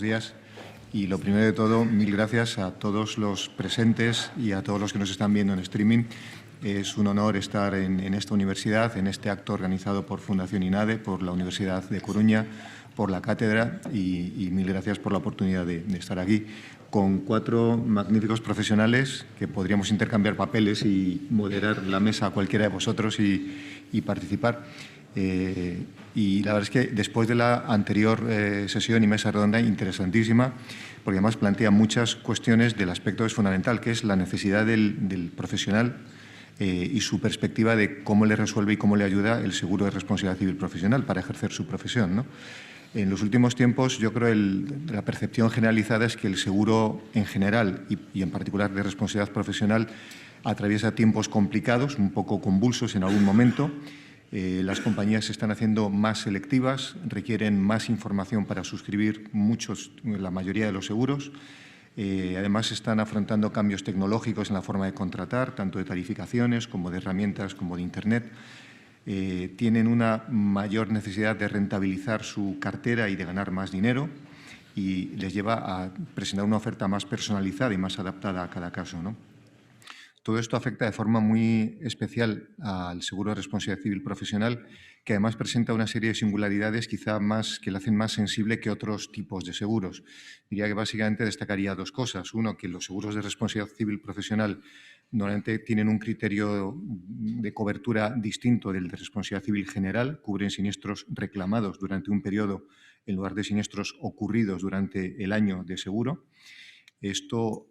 días. Y lo primero de todo, mil gracias a todos los presentes y a todos los que nos están viendo en streaming. Es un honor estar en esta universidad, en este acto organizado por Fundación INADE, por la Universidad de Coruña, por la cátedra y mil gracias por la oportunidad de estar aquí con 4 magníficos profesionales que podríamos intercambiar papeles y moderar la mesa a cualquiera de vosotros y participar. Y la verdad es que después de la anterior sesión y mesa redonda interesantísima, porque además plantea muchas cuestiones del aspecto que es fundamental, que es la necesidad del profesional y su perspectiva de cómo le resuelve y cómo le ayuda el seguro de responsabilidad civil profesional para ejercer su profesión, ¿no? En los últimos tiempos, yo creo la percepción generalizada es que el seguro en general y en particular de responsabilidad profesional atraviesa tiempos complicados, un poco convulsos en algún momento. Las compañías se están haciendo más selectivas, requieren más información para suscribir la mayoría de los seguros. Además, están afrontando cambios tecnológicos en la forma de contratar, tanto de tarificaciones como de herramientas como de Internet. Tienen una mayor necesidad de rentabilizar su cartera y de ganar más dinero y les lleva a presentar una oferta más personalizada y más adaptada a cada caso, ¿no? Todo esto afecta de forma muy especial al seguro de responsabilidad civil profesional, que además presenta una serie de singularidades quizá que le hacen más sensible que otros tipos de seguros. Diría que básicamente destacaría 2 cosas. Uno, que los seguros de responsabilidad civil profesional normalmente tienen un criterio de cobertura distinto del de responsabilidad civil general, cubren siniestros reclamados durante un periodo en lugar de siniestros ocurridos durante el año de seguro. Esto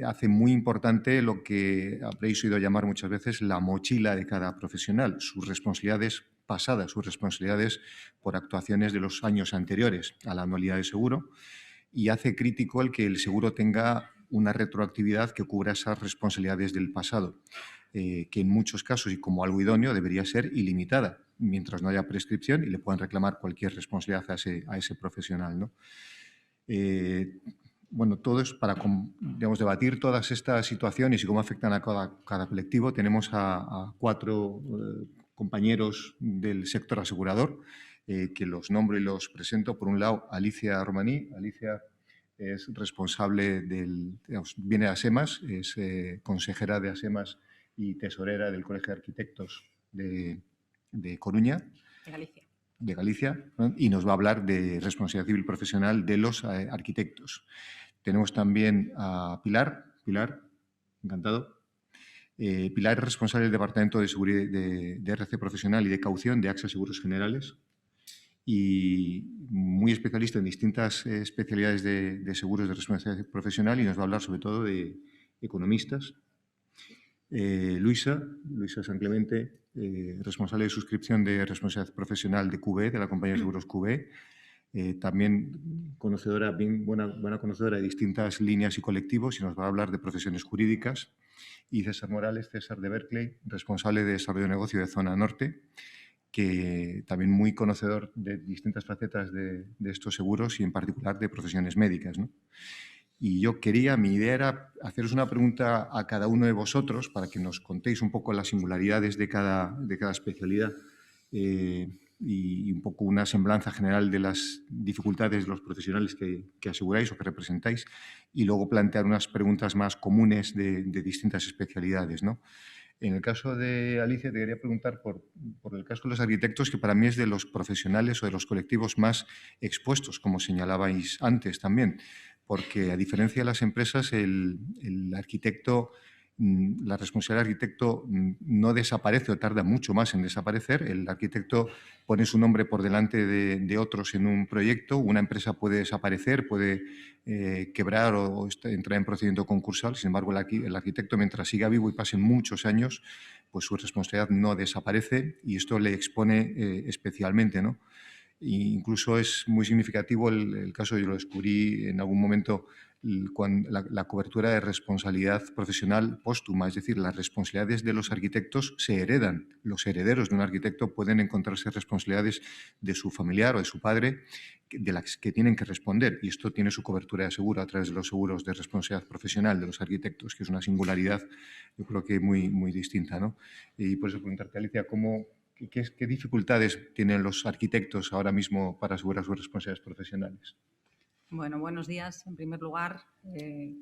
hace muy importante lo que habréis oído llamar muchas veces la mochila de cada profesional, sus responsabilidades pasadas, sus responsabilidades por actuaciones de los años anteriores a la anualidad de seguro, y hace crítico el que el seguro tenga una retroactividad que cubra esas responsabilidades del pasado, que en muchos casos y como algo idóneo debería ser ilimitada, mientras no haya prescripción y le puedan reclamar cualquier responsabilidad a ese profesional, ¿no? Bueno, todo es para, digamos, debatir todas estas situaciones y cómo afectan a cada colectivo. Tenemos a 4 compañeros del sector asegurador, que los nombro y los presento. Por un lado, Alicia Romaní. Alicia es responsable viene de ASEMAS, es consejera de ASEMAS y tesorera del Colegio de Arquitectos de Coruña. De Galicia, ¿no? Y nos va a hablar de responsabilidad civil profesional de los arquitectos. Tenemos también a Pilar. Pilar, encantado. Pilar es responsable del Departamento de Seguridad de RC Profesional y de Caución de AXA Seguros Generales y muy especialista en distintas especialidades de seguros de responsabilidad profesional y nos va a hablar sobre todo de economistas. Luisa San Clemente, responsable de suscripción de responsabilidad profesional de QB, de la compañía de seguros QB, también buena conocedora de distintas líneas y colectivos y nos va a hablar de profesiones jurídicas. Y César Morales, César de Berkeley, responsable de desarrollo de negocio de Zona Norte, que también muy conocedor de distintas facetas de estos seguros y en particular de profesiones médicas, ¿no? Y mi idea era haceros una pregunta a cada uno de vosotros para que nos contéis un poco las singularidades de cada especialidad y un poco una semblanza general de las dificultades de los profesionales que aseguráis o que representáis y luego plantear unas preguntas más comunes de distintas especialidades, ¿no? En el caso de Alicia, te quería preguntar por el caso de los arquitectos, que para mí es de los profesionales o de los colectivos más expuestos, como señalabais antes también, porque a diferencia de las empresas, el arquitecto, la responsabilidad del arquitecto no desaparece o tarda mucho más en desaparecer. El arquitecto pone su nombre por delante de otros en un proyecto. Una empresa puede desaparecer, puede quebrar o entrar en procedimiento concursal. Sin embargo, el arquitecto, mientras siga vivo y pasen muchos años, pues su responsabilidad no desaparece y esto le expone especialmente, ¿no? Incluso es muy significativo el caso, yo lo descubrí en algún momento, la cobertura de responsabilidad profesional póstuma, es decir, las responsabilidades de los arquitectos se heredan. Los herederos de un arquitecto pueden encontrarse responsabilidades de su familiar o de su padre de las que tienen que responder y esto tiene su cobertura de seguro a través de los seguros de responsabilidad profesional de los arquitectos, que es una singularidad, yo creo que muy, muy distinta, ¿no? Y por eso preguntarte, Alicia, ¿qué dificultades tienen los arquitectos ahora mismo para asegurar sus responsabilidades profesionales? Bueno, buenos días. En primer lugar,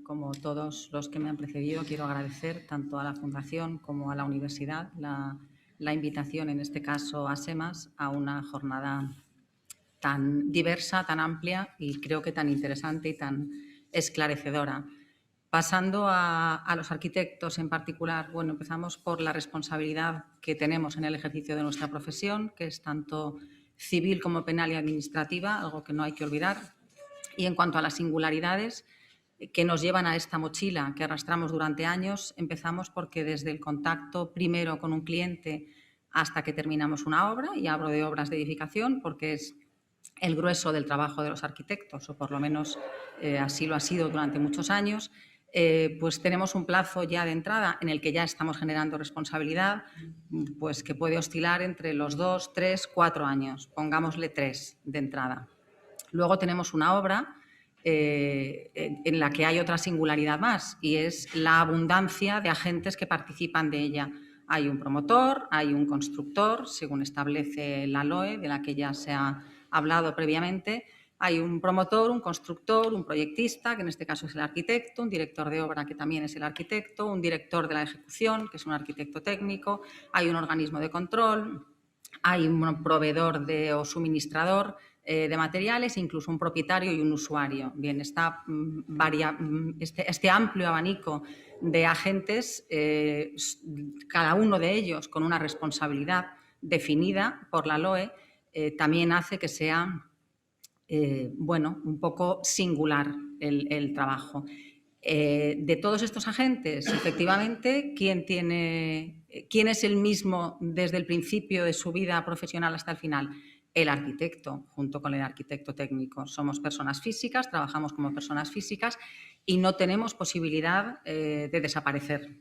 como todos los que me han precedido, quiero agradecer tanto a la Fundación como a la Universidad la invitación, en este caso a SEMAS, a una jornada tan diversa, tan amplia y creo que tan interesante y tan esclarecedora. Pasando a los arquitectos en particular, bueno, empezamos por la responsabilidad que tenemos en el ejercicio de nuestra profesión, que es tanto civil como penal y administrativa, algo que no hay que olvidar. Y en cuanto a las singularidades que nos llevan a esta mochila que arrastramos durante años, empezamos porque desde el contacto primero con un cliente hasta que terminamos una obra, y hablo de obras de edificación porque es el grueso del trabajo de los arquitectos, o por lo menos así lo ha sido durante muchos años, pues tenemos un plazo ya de entrada en el que ya estamos generando responsabilidad, pues que puede oscilar entre los 2, 3, 4 años, pongámosle 3 de entrada. Luego tenemos una obra en la que hay otra singularidad más, y es la abundancia de agentes que participan de ella. Hay un promotor, hay un constructor, según establece la LOE, de la que ya se ha hablado previamente. Hay un promotor, un constructor, un proyectista, que en este caso es el arquitecto, un director de obra, que también es el arquitecto, un director de la ejecución, que es un arquitecto técnico, hay un organismo de control, hay un proveedor o suministrador de materiales, incluso un propietario y un usuario. Bien, este amplio abanico de agentes, cada uno de ellos con una responsabilidad definida por la LOE, también hace que sea bueno, un poco singular el trabajo. De todos estos agentes, efectivamente, ¿quién es el mismo desde el principio de su vida profesional hasta el final? El arquitecto, junto con el arquitecto técnico. Somos personas físicas, trabajamos como personas físicas y no tenemos posibilidad de desaparecer,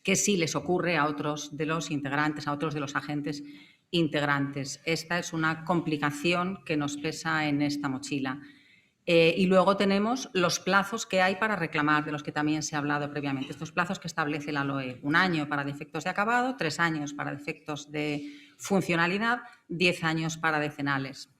que sí les ocurre a otros de los integrantes, a otros de los agentes integrantes. Esta es una complicación que nos pesa en esta mochila. Y luego tenemos los plazos que hay para reclamar, de los que también se ha hablado previamente. Estos plazos que establece la LOE: 1 año para defectos de acabado, 3 años para defectos de funcionalidad, 10 años para decenales.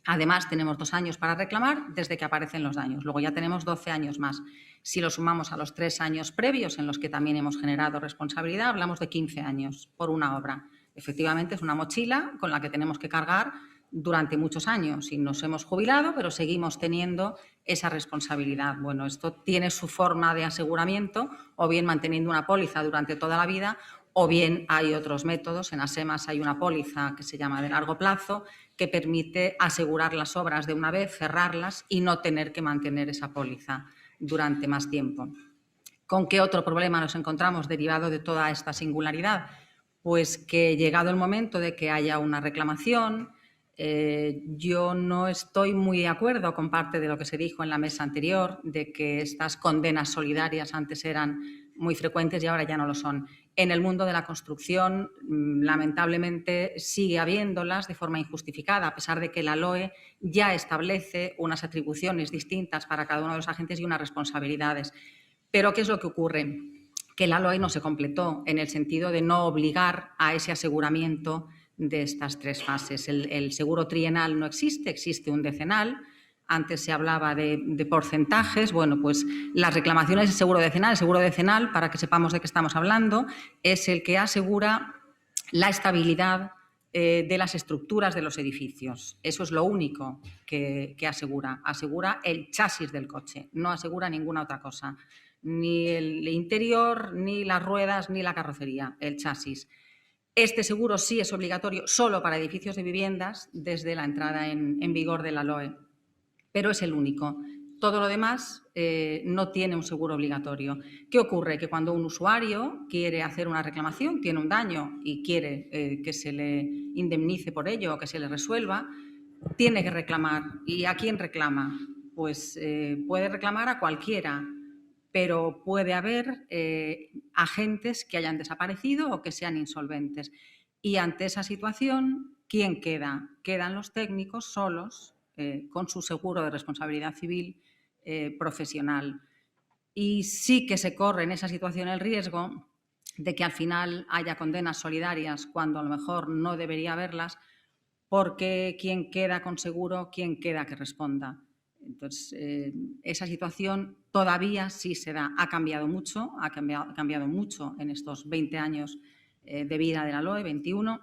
Además, tenemos 2 años para reclamar desde que aparecen los daños. Luego ya tenemos 12 años más. Si lo sumamos a los 3 años previos, en los que también hemos generado responsabilidad, hablamos de 15 años por una obra. Efectivamente, es una mochila con la que tenemos que cargar durante muchos años, y nos hemos jubilado, pero seguimos teniendo esa responsabilidad. Bueno, esto tiene su forma de aseguramiento, o bien manteniendo una póliza durante toda la vida, o bien hay otros métodos. En ASEMAS hay una póliza que se llama de largo plazo, que permite asegurar las obras de una vez, cerrarlas y no tener que mantener esa póliza durante más tiempo. ¿Con qué otro problema nos encontramos derivado de toda esta singularidad? Pues que, llegado el momento de que haya una reclamación, yo no estoy muy de acuerdo con parte de lo que se dijo en la mesa anterior, de que estas condenas solidarias antes eran muy frecuentes y ahora ya no lo son. En el mundo de la construcción, lamentablemente, sigue habiéndolas de forma injustificada, a pesar de que la LOE ya establece unas atribuciones distintas para cada uno de los agentes y unas responsabilidades. Pero ¿qué es lo que ocurre? Que la LOE no se completó en el sentido de no obligar a ese aseguramiento de estas 3 fases. El seguro trienal no existe, existe un decenal. Antes se hablaba de porcentajes. Bueno, pues las reclamaciones de seguro decenal, para que sepamos de qué estamos hablando, es el que asegura la estabilidad de las estructuras de los edificios. Eso es lo único que asegura. Asegura el chasis del coche, no asegura ninguna otra cosa. Ni el interior, ni las ruedas, ni la carrocería, el chasis. Este seguro sí es obligatorio solo para edificios de viviendas desde la entrada en vigor de la LOE, pero es el único. Todo lo demás no tiene un seguro obligatorio. ¿Qué ocurre? Que cuando un usuario quiere hacer una reclamación, tiene un daño y quiere que se le indemnice por ello o que se le resuelva, tiene que reclamar. ¿Y a quién reclama? Pues puede reclamar a cualquiera, pero puede haber agentes que hayan desaparecido o que sean insolventes. Y ante esa situación, ¿quién queda? Quedan los técnicos solos, con su seguro de responsabilidad civil profesional. Y sí que se corre en esa situación el riesgo de que al final haya condenas solidarias cuando a lo mejor no debería haberlas, porque ¿quién queda con seguro? ¿Quién queda que responda? Entonces, esa situación todavía sí se da. Ha cambiado mucho en estos 20 años de vida de la LOE, 21,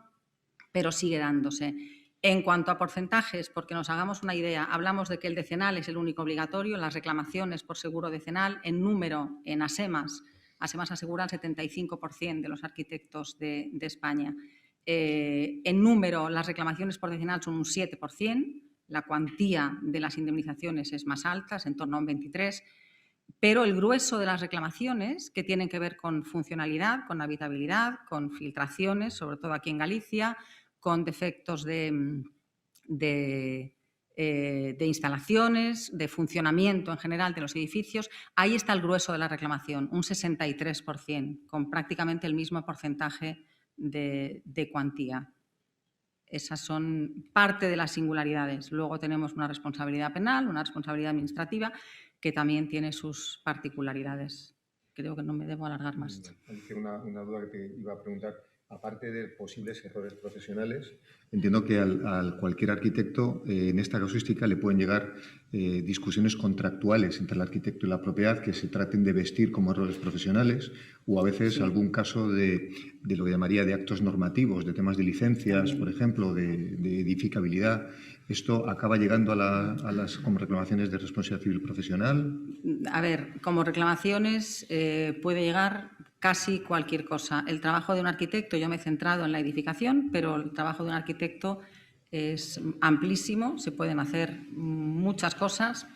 pero sigue dándose. En cuanto a porcentajes, porque nos hagamos una idea, hablamos de que el decenal es el único obligatorio, las reclamaciones por seguro decenal, en número, en ASEMAS asegura el 75% de los arquitectos de España. En número, las reclamaciones por decenal son un 7%, la cuantía de las indemnizaciones es más alta, es en torno a un 23%, pero el grueso de las reclamaciones, que tienen que ver con funcionalidad, con habitabilidad, con filtraciones, sobre todo aquí en Galicia, con defectos de instalaciones, de funcionamiento en general de los edificios, ahí está el grueso de la reclamación, un 63%, con prácticamente el mismo porcentaje de cuantía. Esas son parte de las singularidades. Luego tenemos una responsabilidad penal, una responsabilidad administrativa, que también tiene sus particularidades. Creo que no me debo alargar más. Una duda que te iba a preguntar. Aparte de posibles errores profesionales, entiendo que al cualquier arquitecto, en esta casuística, le pueden llegar discusiones contractuales entre el arquitecto y la propiedad que se traten de vestir como errores profesionales, o a veces algún caso de lo que llamaría de actos normativos, de temas de licencias, por ejemplo, de edificabilidad. ¿Esto acaba llegando a las como reclamaciones de responsabilidad civil profesional? A ver, como reclamaciones puede llegar casi cualquier cosa. El trabajo de un arquitecto, yo me he centrado en la edificación, pero el trabajo de un arquitecto es amplísimo, se pueden hacer muchas cosas.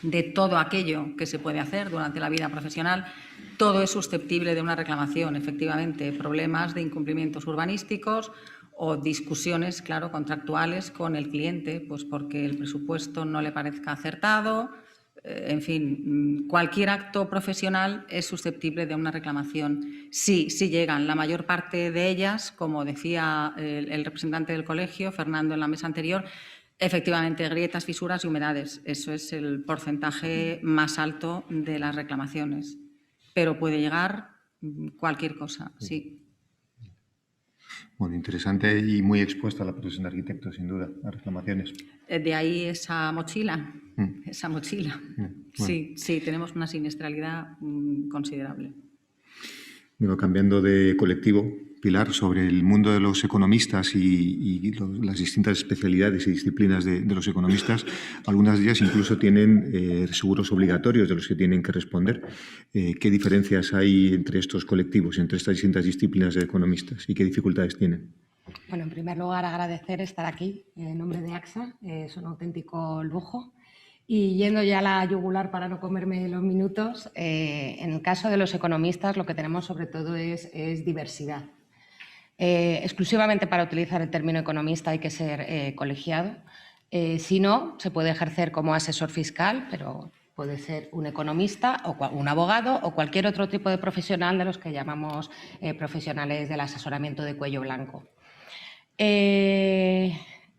De todo aquello que se puede hacer durante la vida profesional, todo es susceptible de una reclamación, efectivamente, problemas de incumplimientos urbanísticos o discusiones, claro, contractuales con el cliente, pues porque el presupuesto no le parezca acertado. En fin, cualquier acto profesional es susceptible de una reclamación. Sí llegan. La mayor parte de ellas, como decía el representante del colegio, Fernando, en la mesa anterior, efectivamente, grietas, fisuras y humedades. Eso es el porcentaje más alto de las reclamaciones. Pero puede llegar cualquier cosa, sí. Bueno, interesante y muy expuesta a la profesión de arquitecto, sin duda, a reclamaciones. De ahí esa mochila. Esa mochila. Bueno. Sí, tenemos una siniestralidad considerable. Bueno, cambiando de colectivo, Pilar, sobre el mundo de los economistas y las distintas especialidades y disciplinas de los economistas, algunas de ellas incluso tienen seguros obligatorios de los que tienen que responder. ¿Qué diferencias hay entre estos colectivos, entre estas distintas disciplinas de economistas y qué dificultades tienen? Bueno, en primer lugar, agradecer estar aquí en nombre de AXA. Es un auténtico lujo. Y yendo ya a la yugular para no comerme los minutos, en el caso de los economistas lo que tenemos sobre todo es diversidad. Exclusivamente para utilizar el término economista hay que ser colegiado. Si no, se puede ejercer como asesor fiscal, pero puede ser un economista o un abogado o cualquier otro tipo de profesional de los que llamamos profesionales del asesoramiento de cuello blanco.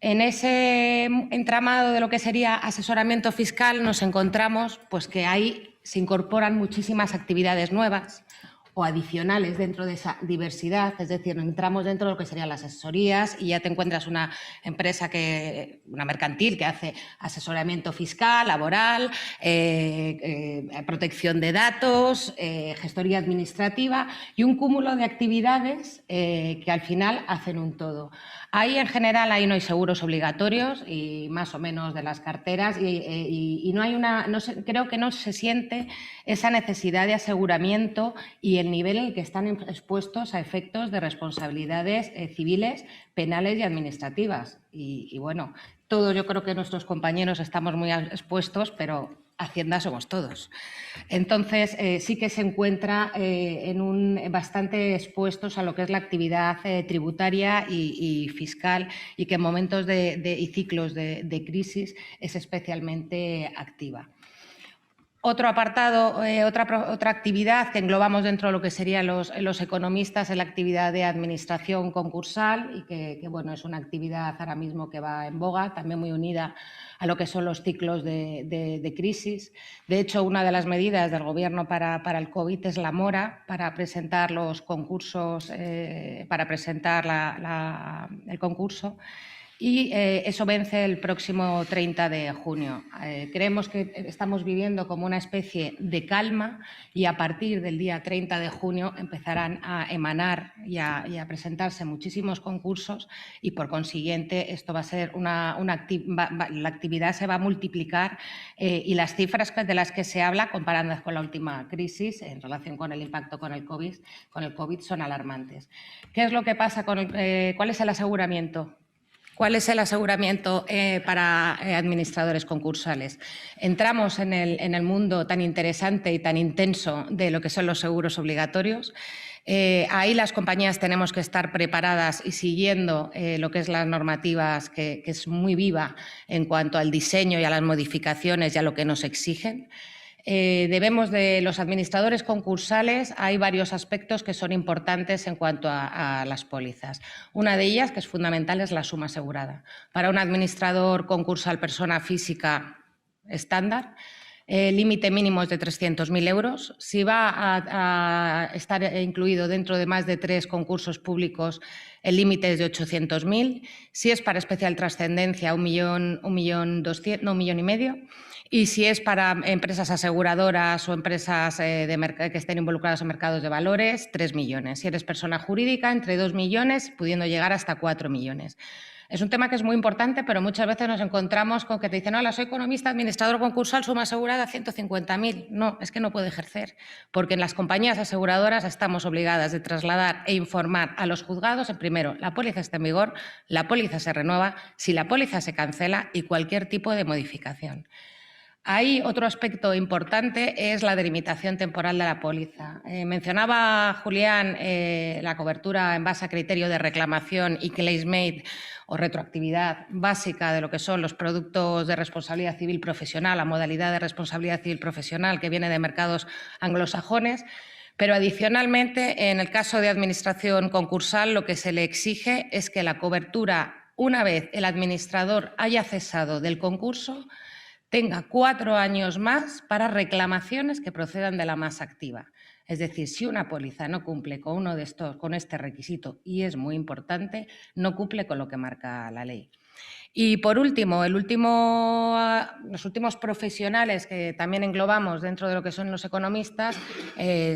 En ese entramado de lo que sería asesoramiento fiscal nos encontramos pues, que ahí se incorporan muchísimas actividades nuevas o adicionales dentro de esa diversidad, es decir, entramos dentro de lo que serían las asesorías y ya te encuentras una empresa, una mercantil que hace asesoramiento fiscal, laboral, protección de datos, gestoría administrativa y un cúmulo de actividades que al final hacen un todo. Ahí en general no hay seguros obligatorios y más o menos de las carteras y no hay creo que no se siente esa necesidad de aseguramiento y el nivel en el que están expuestos a efectos de responsabilidades civiles, penales y administrativas. Y bueno, todos yo creo que nuestros compañeros estamos muy expuestos, pero Hacienda somos todos. Entonces, sí que se encuentra bastante expuestos a lo que es la actividad tributaria y fiscal y que en momentos y ciclos de crisis es especialmente activa. Otro apartado, otra actividad que englobamos dentro de lo que serían los economistas es la actividad de administración concursal y que bueno, es una actividad ahora mismo que va en boga, también muy unida a lo que son los ciclos de crisis. De hecho, una de las medidas del Gobierno para el COVID es la mora para presentar los concursos, para presentar el concurso. y eso vence el próximo 30 de junio. Creemos que estamos viviendo como una especie de calma y a partir del día 30 de junio empezarán a emanar y a presentarse muchísimos concursos y, por consiguiente, esto va a ser la actividad se va a multiplicar y las cifras de las que se habla, comparándolas con la última crisis en relación con el impacto con el COVID son alarmantes. ¿Qué es lo que pasa cuál es el aseguramiento? ¿Cuál es el aseguramiento para administradores concursales? Entramos en el mundo tan interesante y tan intenso de lo que son los seguros obligatorios. Ahí las compañías tenemos que estar preparadas y siguiendo lo que es las normativas, que es muy viva en cuanto al diseño y a las modificaciones y a lo que nos exigen. Debemos de los administradores concursales, hay varios aspectos que son importantes en cuanto a las pólizas. Una de ellas, que es fundamental, es la suma asegurada. Para un administrador concursal persona física estándar, límite mínimo es de 300.000 euros. Si va a estar incluido dentro de más de 3 concursos públicos, el límite es de 800.000. Si es para especial trascendencia, 1.200.000, 1,5 millones. Y si es para empresas aseguradoras o empresas que estén involucradas en mercados de valores, 3 millones. Si eres persona jurídica, entre 2 millones, pudiendo llegar hasta 4 millones. Es un tema que es muy importante, pero muchas veces nos encontramos con que te dicen, hola, soy economista, administrador concursal, suma asegurada 150.000. No, es que no puede ejercer, porque en las compañías aseguradoras estamos obligadas de trasladar e informar a los juzgados, primero, la póliza está en vigor, la póliza se renueva, si la póliza se cancela y cualquier tipo de modificación. Hay otro aspecto importante, es la delimitación temporal de la póliza. Mencionaba Julián la cobertura en base a criterio de reclamación y claims-made o retroactividad básica de lo que son los productos de responsabilidad civil profesional, la modalidad de responsabilidad civil profesional que viene de mercados anglosajones. Pero adicionalmente, en el caso de administración concursal, lo que se le exige es que la cobertura, una vez el administrador haya cesado del concurso, tenga 4 años más para reclamaciones que procedan de la masa activa. Es decir, si una póliza no cumple con uno de estos, con este requisito, y es muy importante, no cumple con lo que marca la ley. Y por último, los últimos profesionales que también englobamos dentro de lo que son los economistas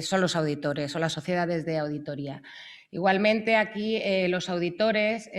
son los auditores o las sociedades de auditoría. Igualmente, aquí los auditores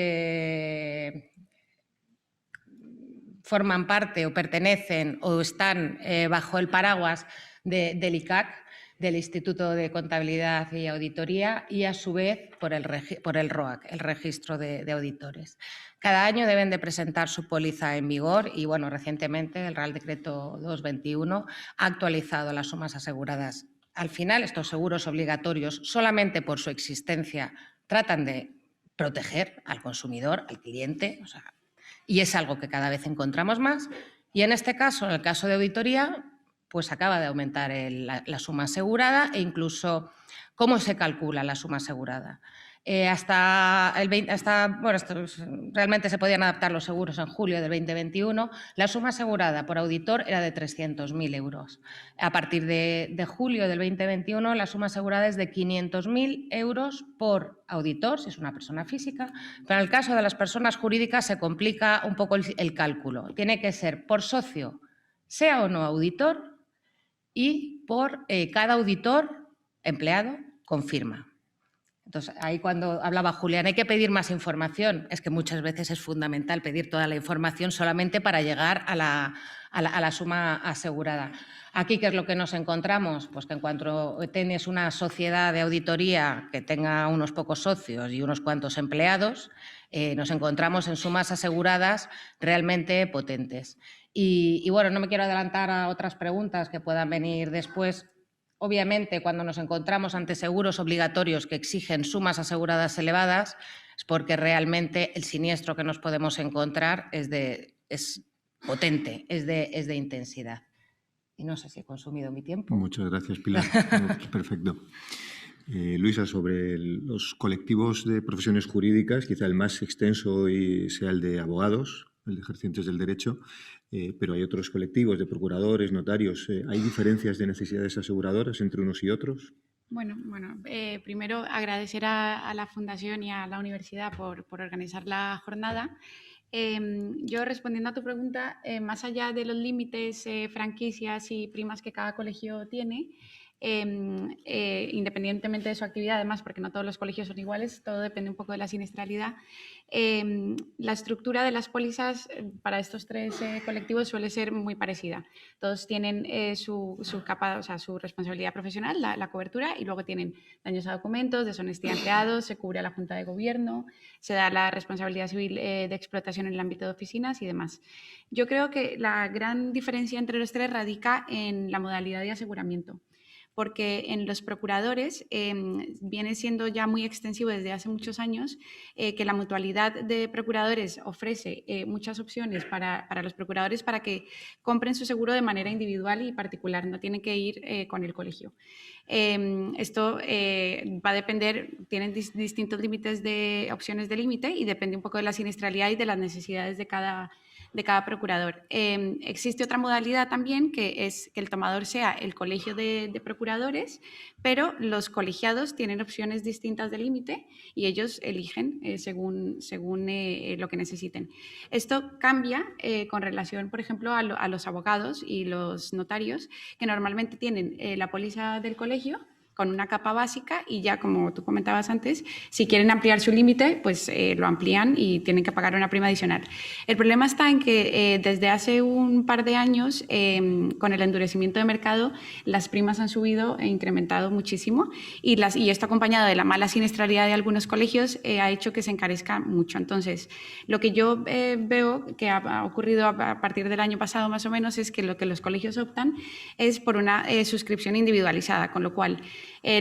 forman parte o pertenecen o están bajo el paraguas del ICAC, del Instituto de Contabilidad y Auditoría, y a su vez por el ROAC, el Registro de Auditores. Cada año deben de presentar su póliza en vigor y, bueno, recientemente el Real Decreto 221 ha actualizado las sumas aseguradas. Al final, estos seguros obligatorios, solamente por su existencia, tratan de proteger al consumidor, al cliente, o sea, y es algo que cada vez encontramos más. Y en este caso, en el caso de auditoría, pues acaba de aumentar la suma asegurada e incluso cómo se calcula la suma asegurada. Realmente se podían adaptar los seguros en julio del 2021. La suma asegurada por auditor era de 300.000 euros. A partir de julio del 2021, la suma asegurada es de 500.000 euros por auditor, si es una persona física. Pero en el caso de las personas jurídicas se complica un poco el cálculo. Tiene que ser por socio, sea o no auditor, y por cada auditor empleado con firma. Entonces, ahí cuando hablaba Julián, hay que pedir más información. Es que muchas veces es fundamental pedir toda la información solamente para llegar a la suma asegurada. Aquí, ¿qué es lo que nos encontramos? Pues que en cuanto tienes una sociedad de auditoría que tenga unos pocos socios y unos cuantos empleados, nos encontramos en sumas aseguradas realmente potentes. Y bueno, no me quiero adelantar a otras preguntas que puedan venir después. Obviamente, cuando nos encontramos ante seguros obligatorios que exigen sumas aseguradas elevadas, es porque realmente el siniestro que nos podemos encontrar es potente, es de intensidad. Y no sé si he consumido mi tiempo. Muchas gracias, Pilar. Perfecto. Luisa, sobre los colectivos de profesiones jurídicas, quizá el más extenso sea el de abogados, el de ejercientes del derecho, pero hay otros colectivos de procuradores, notarios. ¿Hay diferencias de necesidades aseguradoras entre unos y otros? Bueno, primero agradecer a la Fundación y a la universidad por organizar la jornada. Yo, respondiendo a tu pregunta, más allá de los límites, franquicias y primas que cada colegio tiene, independientemente de su actividad, además, porque no todos los colegios son iguales, todo depende un poco de la siniestralidad. La estructura de las pólizas para estos tres colectivos suele ser muy parecida. Todos tienen su capa, o sea, su responsabilidad profesional, la cobertura, y luego tienen daños a documentos, deshonestidad de empleados, se cubre a la Junta de Gobierno, se da la responsabilidad civil de explotación en el ámbito de oficinas y demás. Yo creo que la gran diferencia entre los tres radica en la modalidad de aseguramiento, porque en los procuradores viene siendo ya muy extensivo desde hace muchos años que la mutualidad de procuradores ofrece muchas opciones para los procuradores para que compren su seguro de manera individual y particular, no tienen que ir con el colegio. Esto va a depender, tienen distintos límites de opciones de límite y depende un poco de la siniestralidad y de las necesidades de cada procurador. Existe otra modalidad también, que es que el tomador sea el colegio de procuradores, pero los colegiados tienen opciones distintas de límite y ellos eligen según lo que necesiten. Esto cambia con relación, por ejemplo, a los abogados y los notarios, que normalmente tienen la póliza del colegio con una capa básica y ya, como tú comentabas antes, si quieren ampliar su límite, pues lo amplían y tienen que pagar una prima adicional. El problema está en que desde hace un par de años, con el endurecimiento de mercado, las primas han subido e incrementado muchísimo y esto acompañado de la mala siniestralidad de algunos colegios ha hecho que se encarezca mucho. Entonces, lo que yo veo que ha ocurrido a partir del año pasado más o menos es que lo que los colegios optan es por una suscripción individualizada, con lo cual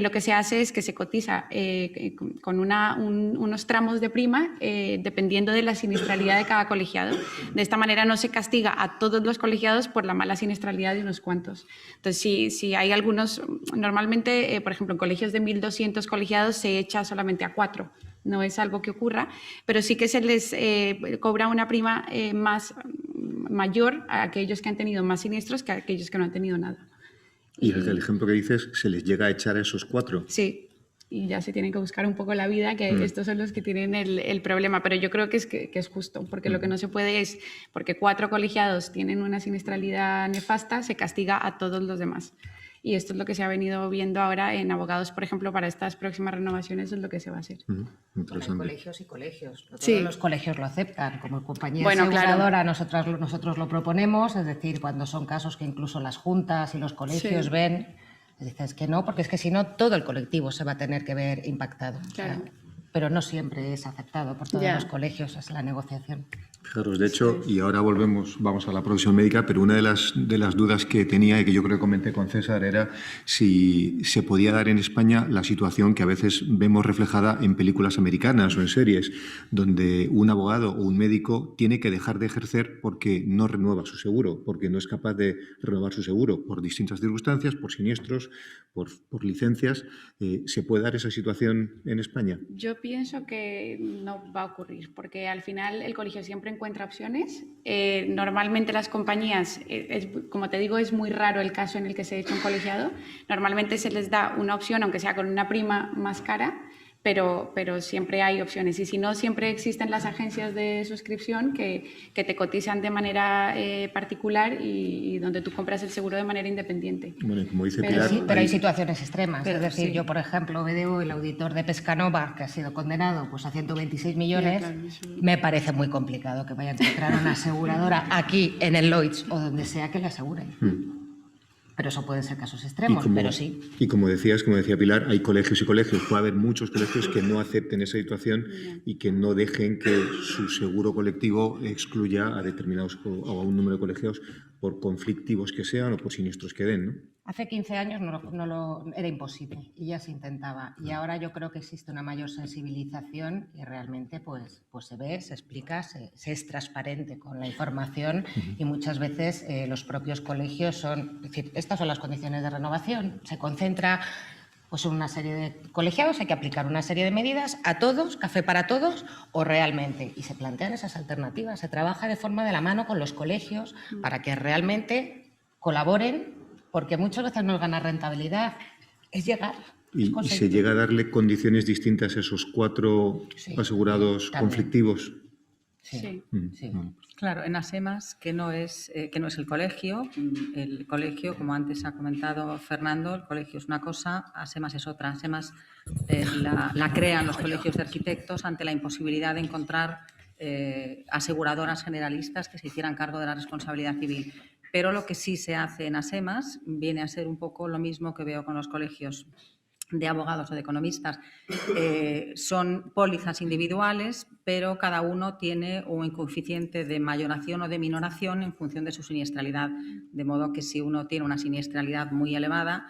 lo que se hace es que se cotiza con unos tramos de prima dependiendo de la siniestralidad de cada colegiado. De esta manera no se castiga a todos los colegiados por la mala siniestralidad de unos cuantos. Entonces, si hay algunos, normalmente, por ejemplo, en colegios de 1.200 colegiados se echa solamente a 4. No es algo que ocurra, pero sí que se les cobra una prima mayor a aquellos que han tenido más siniestros que a aquellos que no han tenido nada. Y el ejemplo que dices, ¿se les llega a echar a esos 4? Sí, y ya se tienen que buscar un poco la vida, que estos son los que tienen el problema, pero yo creo que es justo, porque lo que no se puede es, porque 4 colegiados tienen una siniestralidad nefasta, se castiga a todos los demás. Y esto es lo que se ha venido viendo ahora en abogados, por ejemplo, para estas próximas renovaciones, es lo que se va a hacer. Bueno, hay colegios y colegios. No Sí. todos los colegios lo aceptan. Como compañía Bueno, aseguradora, claro, nosotros lo proponemos, es decir, cuando son casos que incluso las juntas y los colegios Sí. ven, dices que no, porque es que si no, todo el colectivo se va a tener que ver impactado. Claro. O sea, pero no siempre es aceptado por todos Ya. los colegios, es la negociación. Fijaros, de hecho, y ahora vamos a la profesión médica, pero una de las dudas que tenía y que yo creo que comenté con César era si se podía dar en España la situación que a veces vemos reflejada en películas americanas o en series, donde un abogado o un médico tiene que dejar de ejercer porque no renueva su seguro, porque no es capaz de renovar su seguro por distintas circunstancias, por siniestros, por licencias. ¿Se puede dar esa situación en España? Yo pienso que no va a ocurrir, porque al final el colegio siempre encuentra opciones. Normalmente las compañías, como te digo, es muy raro el caso en el que se echa un colegiado. Normalmente se les da una opción, aunque sea con una prima más cara, pero siempre hay opciones. Y si no, siempre existen las agencias de suscripción que te cotizan de manera particular y donde tú compras el seguro de manera independiente. Bueno, como dice Pero Pilar, Sí, pero hay situaciones extremas. Pero es decir, sí. yo, por ejemplo, BDO, el auditor de Pescanova, que ha sido condenado pues, a 126 millones, Ya, claro, eso- me parece muy complicado que vaya a encontrar una aseguradora aquí, en el Lloyds o donde sea que le aseguren. Pero eso pueden ser casos extremos, pero sí. Y como decía Pilar, hay colegios y colegios. Puede haber muchos colegios que no acepten esa situación y que no dejen que su seguro colectivo excluya a determinados o a un número de colegios por conflictivos que sean o por siniestros que den, ¿no? Hace 15 años era imposible y ya se intentaba. Y ahora yo creo que existe una mayor sensibilización y realmente pues se ve, se explica, se es transparente con la información y muchas veces los propios colegios son, es decir, estas son las condiciones de renovación. Se concentra pues en una serie de colegiados, hay que aplicar una serie de medidas a todos, café para todos o realmente. Y se plantean esas alternativas, se trabaja de forma de la mano con los colegios para que realmente colaboren, porque muchas veces no es ganar rentabilidad, es llegar. Y se llega a darle condiciones distintas a esos 4 Sí, asegurados también. conflictivos. Sí. Sí. Claro, en ASEMAS, que no es el colegio. El colegio, como antes ha comentado Fernando, el colegio es una cosa, ASEMAS es otra. ASEMAS la crean los colegios de arquitectos ante la imposibilidad de encontrar aseguradoras generalistas que se hicieran cargo de la responsabilidad civil. Pero lo que sí se hace en ASEMAS viene a ser un poco lo mismo que veo con los colegios de abogados o de economistas. Son pólizas individuales, pero cada uno tiene un coeficiente de mayoración o de minoración en función de su siniestralidad. De modo que si uno tiene una siniestralidad muy elevada,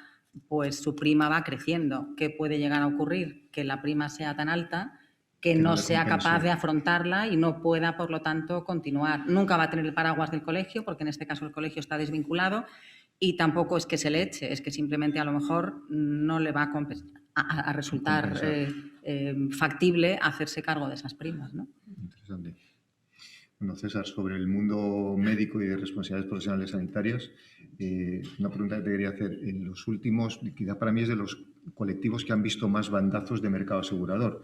pues su prima va creciendo. ¿Qué puede llegar a ocurrir? Que la prima sea tan alta que no sea capaz de afrontarla y no pueda, por lo tanto, continuar. Nunca va a tener el paraguas del colegio, porque en este caso el colegio está desvinculado, y tampoco es que se le eche, es que simplemente a lo mejor no le va a resultar factible hacerse cargo de esas primas, ¿no? Interesante. Bueno, César, sobre el mundo médico y de responsabilidades profesionales sanitarias, una pregunta que te quería hacer. En los últimos, quizá para mí es de los colectivos que han visto más bandazos de mercado asegurador.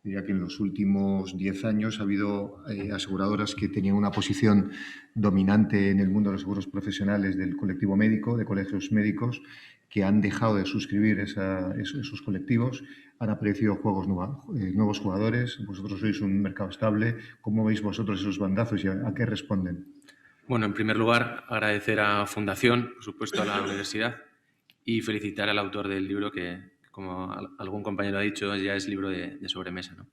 Diría que en los últimos 10 años ha habido aseguradoras que tenían una posición dominante en el mundo de los seguros profesionales del colectivo médico, de colegios médicos, que han dejado de suscribir esos colectivos. Han aparecido nuevos jugadores. Vosotros sois un mercado estable. ¿Cómo veis vosotros esos bandazos y a qué responden? Bueno, en primer lugar, agradecer a Fundación, por supuesto, a la universidad y felicitar al autor del libro que, como algún compañero ha dicho, ya es libro de sobremesa, ¿no?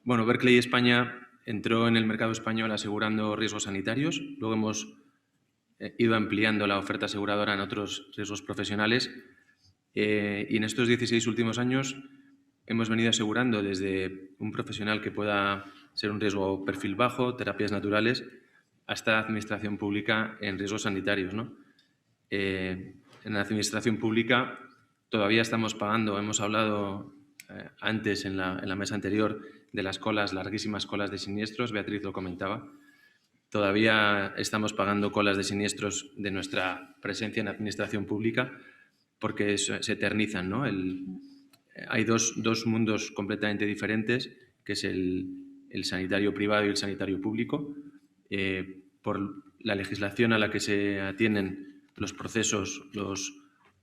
Bueno, Berkeley España entró en el mercado español asegurando riesgos sanitarios. Luego hemos ido ampliando la oferta aseguradora en otros riesgos profesionales. Y en estos 16 últimos años hemos venido asegurando desde un profesional que pueda ser un riesgo perfil bajo, terapias naturales, hasta administración pública en riesgos sanitarios, ¿no? En la administración pública todavía estamos pagando, hemos hablado antes en la mesa anterior de las colas, larguísimas colas de siniestros, Beatriz lo comentaba. Todavía estamos pagando colas de siniestros de nuestra presencia en la administración pública porque se eternizan, ¿no? Hay dos mundos completamente diferentes, que es el sanitario privado y el sanitario público. Por la legislación a la que se atienden los procesos, los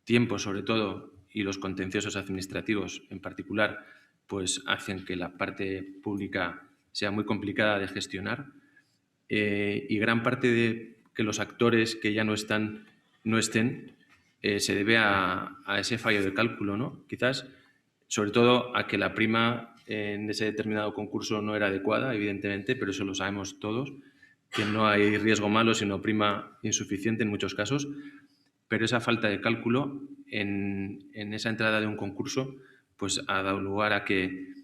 tiempos sobre todo y los contenciosos administrativos en particular, pues hacen que la parte pública sea muy complicada de gestionar. Y gran parte de que los actores que ya no estén, se debe a ese fallo de cálculo, ¿no? Quizás, sobre todo, a que la prima en ese determinado concurso no era adecuada, evidentemente, pero eso lo sabemos todos, que no hay riesgo malo, sino prima insuficiente en muchos casos. Pero esa falta de cálculo en esa entrada de un concurso pues ha dado lugar a que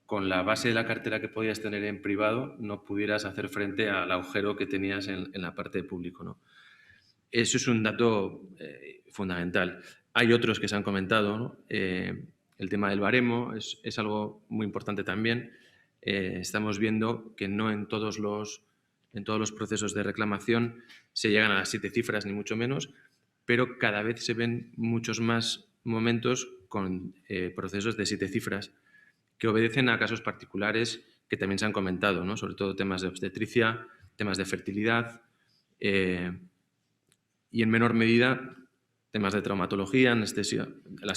con la base de la cartera que podías tener en privado no pudieras hacer frente al agujero que tenías en la parte de público, ¿no? Eso es un dato fundamental. Hay otros que se han comentado, ¿no? El tema del baremo es algo muy importante también. Estamos viendo que no en todos los procesos de reclamación se llegan a las 7 cifras, ni mucho menos, pero cada vez se ven muchos más momentos con procesos de 7 cifras que obedecen a casos particulares que también se han comentado, ¿no? Sobre todo temas de obstetricia, temas de fertilidad y en menor medida temas de traumatología, anestesia, la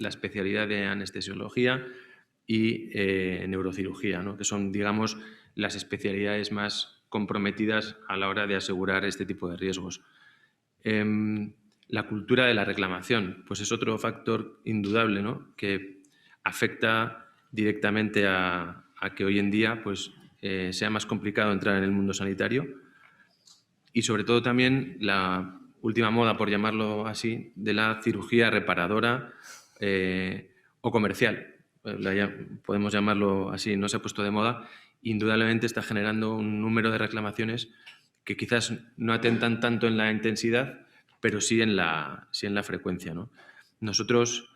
especialidad de anestesiología y neurocirugía, ¿no? Que son, digamos, las especialidades más comprometidas a la hora de asegurar este tipo de riesgos. La cultura de la reclamación, pues es otro factor indudable, ¿no? Que afecta directamente a que hoy en día pues, sea más complicado entrar en el mundo sanitario y sobre todo también la última moda, por llamarlo así, de la cirugía reparadora o comercial. Podemos llamarlo así, no se ha puesto de moda. Indudablemente está generando un número de reclamaciones que quizás no atentan tanto en la intensidad, pero sí en la frecuencia, ¿no? Nosotros,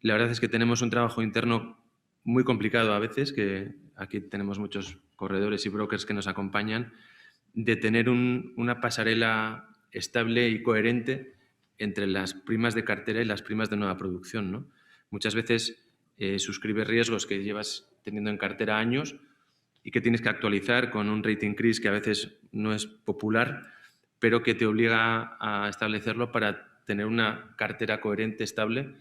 la verdad es que tenemos un trabajo interno muy complicado a veces, que aquí tenemos muchos corredores y brokers que nos acompañan, de tener una pasarela estable y coherente entre las primas de cartera y las primas de nueva producción, ¿no? Muchas veces suscribes riesgos que llevas teniendo en cartera años y que tienes que actualizar con un rate increase que a veces no es popular, pero que te obliga a establecerlo para tener una cartera coherente, estable,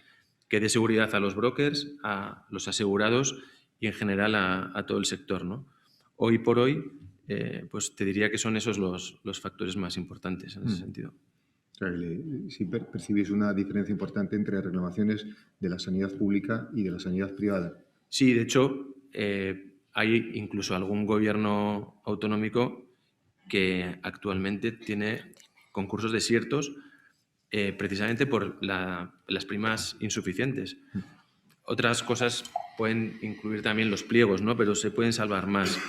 que dé seguridad a los brokers, a los asegurados y en general a todo el sector, ¿no? Hoy por hoy, pues te diría que son esos los factores más importantes en ese sentido. O sea, sí percibís una diferencia importante entre reclamaciones de la sanidad pública y de la sanidad privada. Sí, de hecho, hay incluso algún gobierno autonómico que actualmente tiene concursos desiertos precisamente por las primas insuficientes. Otras cosas pueden incluir también los pliegos, ¿no? Pero se pueden salvar más.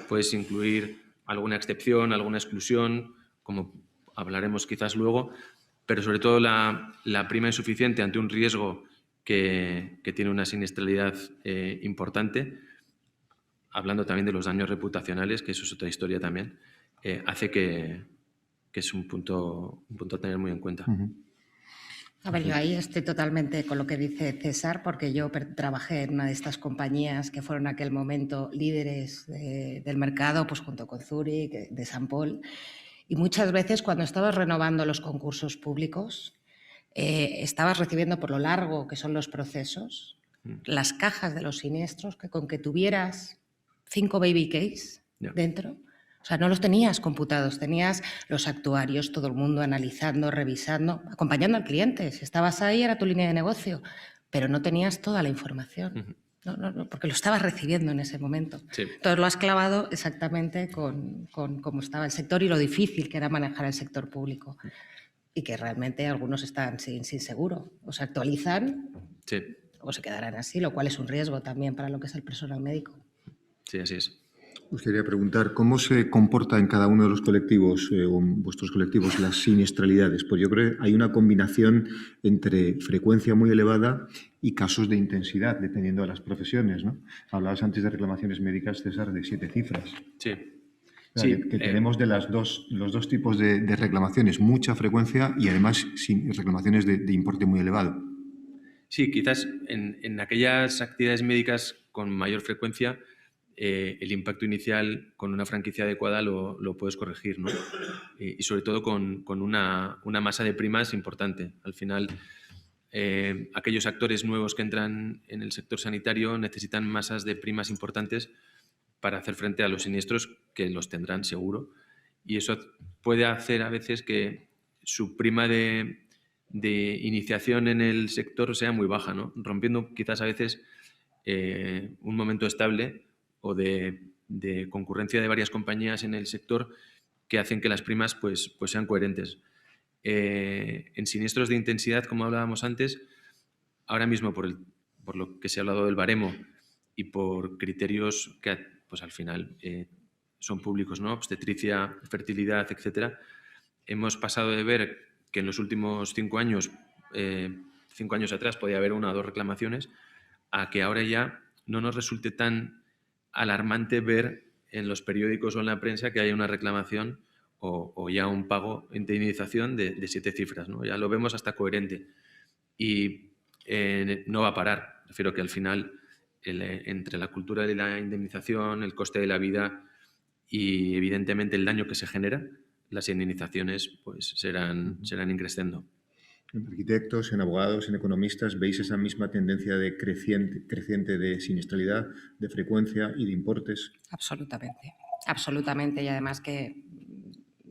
Puedes incluir alguna excepción, alguna exclusión, como hablaremos quizás luego, pero sobre todo la prima insuficiente ante un riesgo que tiene una siniestralidad importante, hablando también de los daños reputacionales, que eso es otra historia también, hace que es un punto a tener muy en cuenta. A ver, yo ahí estoy totalmente con lo que dice César, porque yo trabajé en una de estas compañías que fueron en aquel momento líderes del mercado, pues junto con Zurich, de St. Paul, y muchas veces cuando estabas renovando los concursos públicos, estabas recibiendo por lo largo que son los procesos, las cajas de los siniestros, que con que tuvieras 5 baby case dentro, o sea, no los tenías computados, tenías los actuarios, todo el mundo analizando, revisando, acompañando al cliente. Si estabas ahí era tu línea de negocio, pero no tenías toda la información, no, porque lo estabas recibiendo en ese momento. Sí. Entonces lo has clavado exactamente con cómo estaba el sector y lo difícil que era manejar el sector público. Y que realmente algunos están sin seguro, o se actualizan o se quedarán así, lo cual es un riesgo también para lo que es el personal médico. Sí, así es. Os quería preguntar, ¿cómo se comporta en cada uno de los colectivos o en vuestros colectivos las siniestralidades? Pues yo creo que hay una combinación entre frecuencia muy elevada y casos de intensidad, dependiendo de las profesiones, ¿no? Hablabas antes de reclamaciones médicas, César, de 7 cifras. Sí. O sea, que tenemos de los dos tipos de reclamaciones, mucha frecuencia y además reclamaciones de importe muy elevado. Sí, quizás en aquellas actividades médicas con mayor frecuencia el impacto inicial con una franquicia adecuada lo puedes corregir, ¿no? Y sobre todo con una masa de primas importante. Al final, aquellos actores nuevos que entran en el sector sanitario necesitan masas de primas importantes para hacer frente a los siniestros, que los tendrán seguro. Y eso puede hacer a veces que su prima de iniciación en el sector sea muy baja, ¿no? Rompiendo quizás a veces un momento estable o de concurrencia de varias compañías en el sector que hacen que las primas pues sean coherentes. En siniestros de intensidad, como hablábamos antes, ahora mismo por lo que se ha hablado del baremo y por criterios que pues al final son públicos, ¿no? Obstetricia, fertilidad, etcétera, hemos pasado de ver que en los últimos 5 años, 5 años atrás podía haber 1 o 2 reclamaciones, a que ahora ya no nos resulte tan alarmante ver en los periódicos o en la prensa que haya una reclamación o ya un pago de indemnización de 7 cifras, ¿no? Ya lo vemos hasta coherente y no va a parar. Prefiero que al final entre la cultura de la indemnización, el coste de la vida y evidentemente el daño que se genera, las indemnizaciones pues serán increciendo. En arquitectos, en abogados, en economistas, ¿veis esa misma tendencia de creciente de siniestralidad, de frecuencia y de importes? Absolutamente, absolutamente. Y además que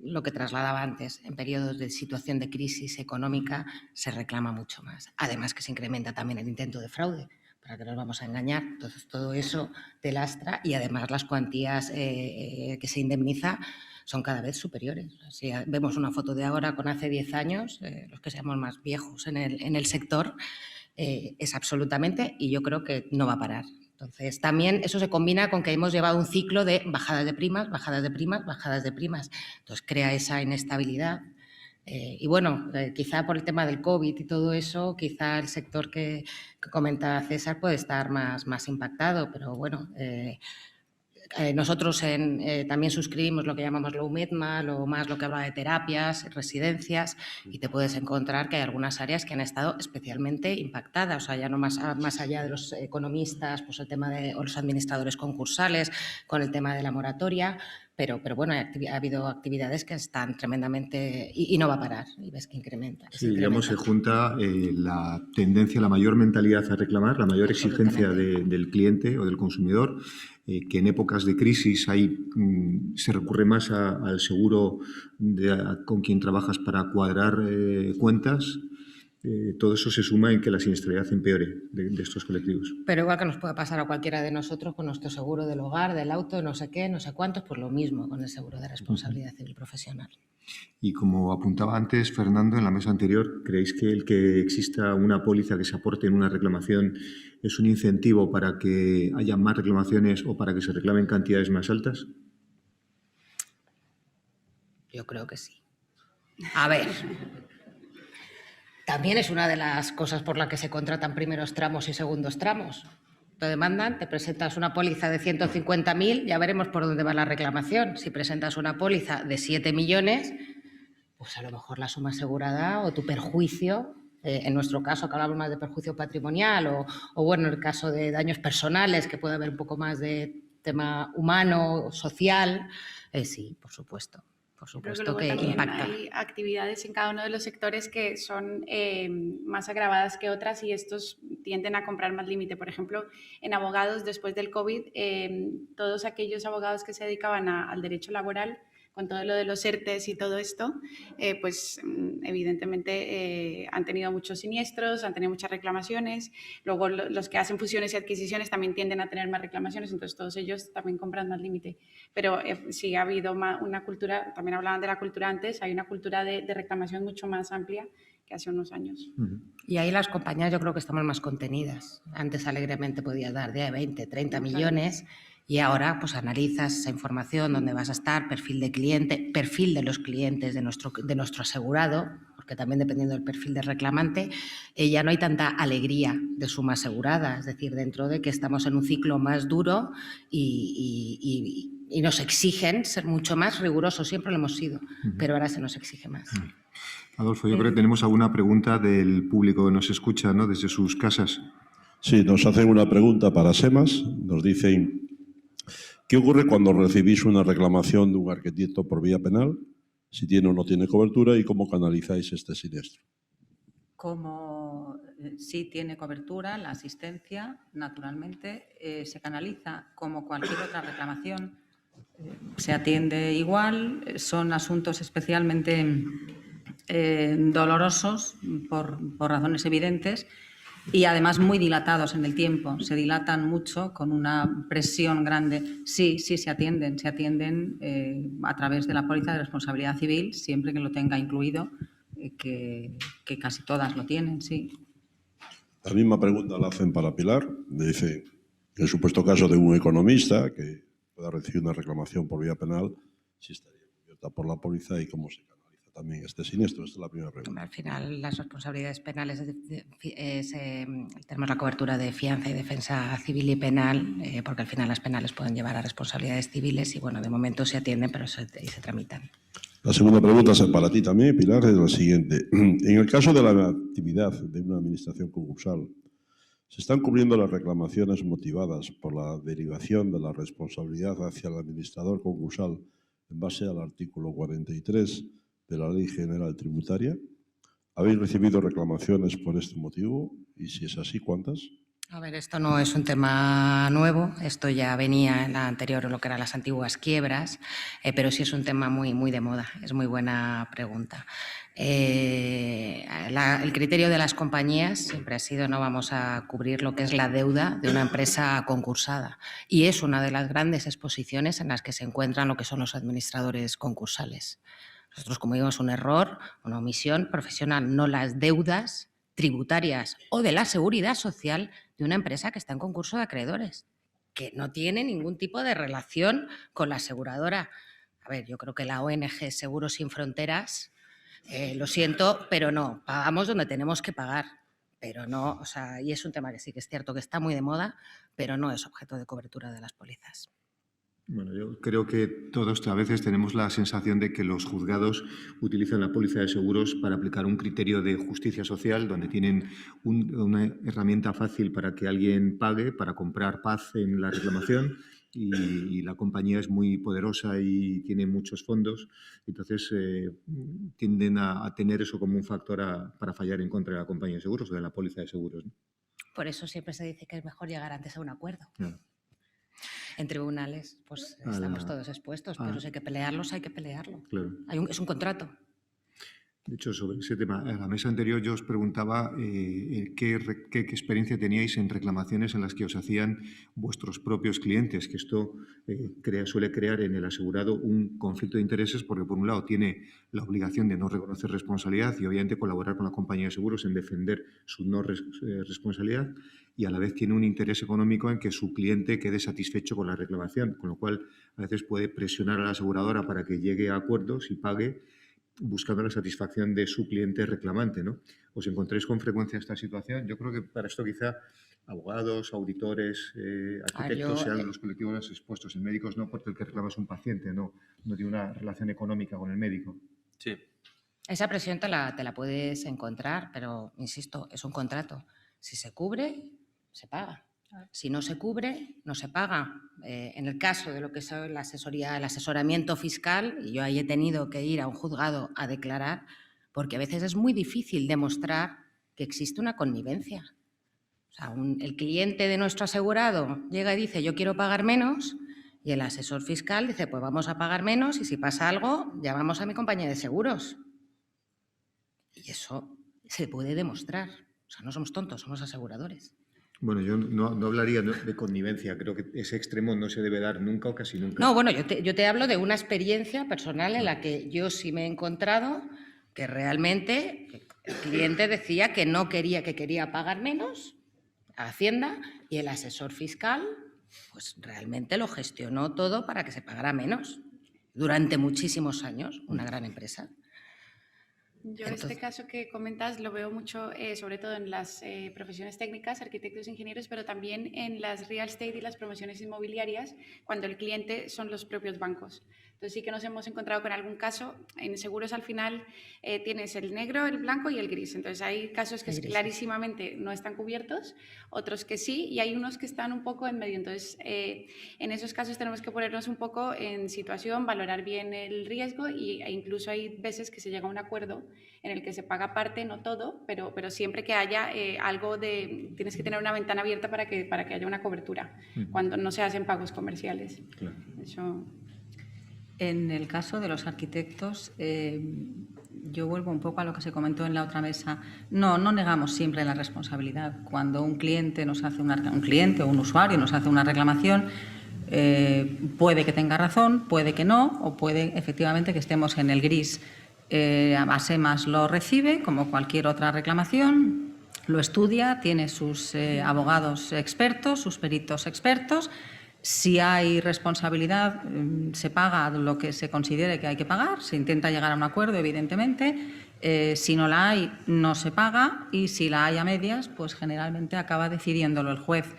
lo que trasladaba antes, en periodos de situación de crisis económica se reclama mucho más. Además que se incrementa también el intento de fraude, para que nos vamos a engañar. Entonces todo eso te lastra y además las cuantías que se indemniza son cada vez superiores. Si vemos una foto de ahora con hace 10 años, los que seamos más viejos en el sector, es absolutamente, y yo creo que no va a parar. Entonces, también eso se combina con que hemos llevado un ciclo de bajadas de primas, bajadas de primas, bajadas de primas. Entonces, crea esa inestabilidad. Y bueno, quizá por el tema del COVID y todo eso, quizá el sector que comenta César puede estar más impactado, pero bueno, nosotros también suscribimos lo que llamamos la UMEDMA, lo que habla de terapias, residencias, y te puedes encontrar que hay algunas áreas que han estado especialmente impactadas, o sea, ya no más allá de los economistas, pues el tema de o los administradores concursales, con el tema de la moratoria, pero bueno, ha habido actividades que están tremendamente... Y no va a parar, y ves que incrementa. Sí, digamos, se junta la tendencia, la mayor mentalidad a reclamar, la mayor exigencia del cliente o del consumidor, que en épocas de crisis se recurre más al seguro con quien trabajas para cuadrar cuentas. Todo eso se suma en que la siniestralidad empeore de estos colectivos. Pero igual que nos puede pasar a cualquiera de nosotros con nuestro seguro del hogar, del auto, no sé qué, no sé cuántos, pues lo mismo con el seguro de responsabilidad civil profesional. Y como apuntaba antes Fernando en la mesa anterior, ¿creéis que el que exista una póliza que se aporte en una reclamación es un incentivo para que haya más reclamaciones o para que se reclamen cantidades más altas? Yo creo que sí. A ver, también es una de las cosas por las que se contratan primeros tramos y segundos tramos. Te demandan, te presentas una póliza de 150.000, ya veremos por dónde va la reclamación. Si presentas una póliza de 7 millones, pues a lo mejor la suma asegurada o tu perjuicio, en nuestro caso que hablamos más de perjuicio patrimonial o bueno, en el caso de daños personales, que puede haber un poco más de tema humano, social, sí, por supuesto. Por supuesto que impacta. Hay actividades en cada uno de los sectores que son más agravadas que otras y estos tienden a comprar más límite. Por ejemplo, en abogados, después del COVID, todos aquellos abogados que se dedicaban al derecho laboral, con todo lo de los ERTEs y todo esto, pues evidentemente han tenido muchos siniestros, han tenido muchas reclamaciones. Luego los que hacen fusiones y adquisiciones también tienden a tener más reclamaciones, entonces todos ellos también compran más límite. Pero sí ha habido una cultura, también hablaban de la cultura antes, hay una cultura de reclamación mucho más amplia que hace unos años. Y ahí las compañías yo creo que estamos más contenidas. Antes alegremente podías dar de 20, 30 millones... Y ahora pues analizas esa información, dónde vas a estar, perfil de cliente, perfil de los clientes de nuestro asegurado, porque también dependiendo del perfil del reclamante, ya no hay tanta alegría de suma asegurada, es decir, dentro de que estamos en un ciclo más duro y nos exigen ser mucho más rigurosos, siempre lo hemos sido, pero ahora se nos exige más. Adolfo, yo creo que tenemos alguna pregunta del público que nos escucha, ¿no?, desde sus casas. Sí, nos hacen una pregunta para SEMAS, nos dicen... ¿Qué ocurre cuando recibís una reclamación de un arquitecto por vía penal? Si tiene o no tiene cobertura y cómo canalizáis este siniestro. Como sí tiene cobertura, la asistencia, naturalmente, se canaliza como cualquier otra reclamación. Se atiende igual, son asuntos especialmente dolorosos por razones evidentes, y además muy dilatados en el tiempo, se dilatan mucho con una presión grande. Sí, se atienden a través de la póliza de responsabilidad civil, siempre que lo tenga incluido, que casi todas lo tienen, sí. La misma pregunta la hacen para Pilar. Me dice, en el supuesto caso de un economista que pueda recibir una reclamación por vía penal, si estaría cubierta por la póliza y cómo se canaliza también este siniestro. Esta es la primera pregunta. Al final, las responsabilidades penales tenemos la cobertura de fianza y defensa civil y penal, porque al final las penales pueden llevar a responsabilidades civiles y, bueno, de momento se atienden, pero se tramitan. La segunda pregunta es para ti también, Pilar, es la siguiente. En el caso de la actividad de una administración concursal, ¿se están cubriendo las reclamaciones motivadas por la derivación de la responsabilidad hacia el administrador concursal en base al artículo 43 de la Ley General Tributaria? ¿Habéis recibido reclamaciones por este motivo? Y si es así, ¿cuántas? A ver, esto no es un tema nuevo, esto ya venía en la anterior, lo que eran las antiguas quiebras, pero sí es un tema muy, muy de moda, es muy buena pregunta. El criterio de las compañías siempre ha sido no vamos a cubrir lo que es la deuda de una empresa concursada, y es una de las grandes exposiciones en las que se encuentran lo que son los administradores concursales. Nosotros, como digo, es un error, una omisión profesional, no las deudas tributarias o de la seguridad social de una empresa que está en concurso de acreedores, que no tiene ningún tipo de relación con la aseguradora. A ver, yo creo que la ONG Seguros Sin Fronteras, lo siento, pero no, pagamos donde tenemos que pagar, pero no, o sea, y es un tema que sí que es cierto que está muy de moda, pero no es objeto de cobertura de las pólizas. Bueno, yo creo que todos a veces tenemos la sensación de que los juzgados utilizan la póliza de seguros para aplicar un criterio de justicia social, donde tienen una herramienta fácil para que alguien pague, para comprar paz en la reclamación, y la compañía es muy poderosa y tiene muchos fondos, entonces tienden a tener eso como un factor para fallar en contra de la compañía de seguros o de la póliza de seguros, ¿no? Por eso siempre se dice que es mejor llegar antes a un acuerdo. Claro. En tribunales, pues estamos todos expuestos, pero si hay que pelearlos, hay que pelearlo. Claro. Es un contrato. De hecho, sobre ese tema, en la mesa anterior yo os preguntaba qué experiencia teníais en reclamaciones en las que os hacían vuestros propios clientes, que esto suele crear en el asegurado un conflicto de intereses porque, por un lado, tiene la obligación de no reconocer responsabilidad y, obviamente, colaborar con la compañía de seguros en defender su no responsabilidad, y a la vez tiene un interés económico en que su cliente quede satisfecho con la reclamación, con lo cual a veces puede presionar a la aseguradora para que llegue a acuerdos y pague, buscando la satisfacción de su cliente reclamante, ¿no? ¿Os encontréis con frecuencia esta situación? Yo creo que para esto quizá abogados, auditores, arquitectos sean los colectivos más expuestos. En médicos no, porque el que reclama es un paciente, no tiene una relación económica con el médico. Sí. Esa presión te la puedes encontrar, pero, insisto, es un contrato. Si se cubre, se paga. Si no se cubre, no se paga. En el caso de lo que es la asesoría, el asesoramiento fiscal, yo ahí he tenido que ir a un juzgado a declarar, porque a veces es muy difícil demostrar que existe una connivencia. O sea, el cliente de nuestro asegurado llega y dice, yo quiero pagar menos, y el asesor fiscal dice, pues vamos a pagar menos y si pasa algo, llamamos a mi compañía de seguros. Y eso se puede demostrar. O sea, no somos tontos, somos aseguradores. Bueno, yo no hablaría de connivencia. Creo que ese extremo no se debe dar nunca o casi nunca. No, bueno, yo te hablo de una experiencia personal en la que yo sí me he encontrado que realmente el cliente decía que no quería, que quería pagar menos a Hacienda, y el asesor fiscal pues realmente lo gestionó todo para que se pagara menos durante muchísimos años, una gran empresa. Yo este caso que comentas lo veo mucho, sobre todo en las profesiones técnicas, arquitectos, ingenieros, pero también en las real estate y las promociones inmobiliarias, cuando el cliente son los propios bancos. Entonces sí que nos hemos encontrado con algún caso. En seguros al final tienes el negro, el blanco y el gris. Entonces hay casos que clarísimamente no están cubiertos, otros que sí, y hay unos que están un poco en medio. Entonces en esos casos tenemos que ponernos un poco en situación, valorar bien el riesgo, e incluso hay veces que se llega a un acuerdo en el que se paga parte, no todo, pero siempre que haya algo de... Tienes que tener una ventana abierta para que haya una cobertura, cuando no se hacen pagos comerciales. Claro. Eso... En el caso de los arquitectos, yo vuelvo un poco a lo que se comentó en la otra mesa. No negamos siempre la responsabilidad. Cuando un cliente o un usuario nos hace una reclamación, puede que tenga razón, puede que no, o puede efectivamente que estemos en el gris. Asemas lo recibe como cualquier otra reclamación, lo estudia, tiene sus abogados expertos, sus peritos expertos. Si hay responsabilidad, se paga lo que se considere que hay que pagar, se intenta llegar a un acuerdo, evidentemente. Si no la hay, no se paga, y si la hay a medias, pues generalmente acaba decidiéndolo el juez.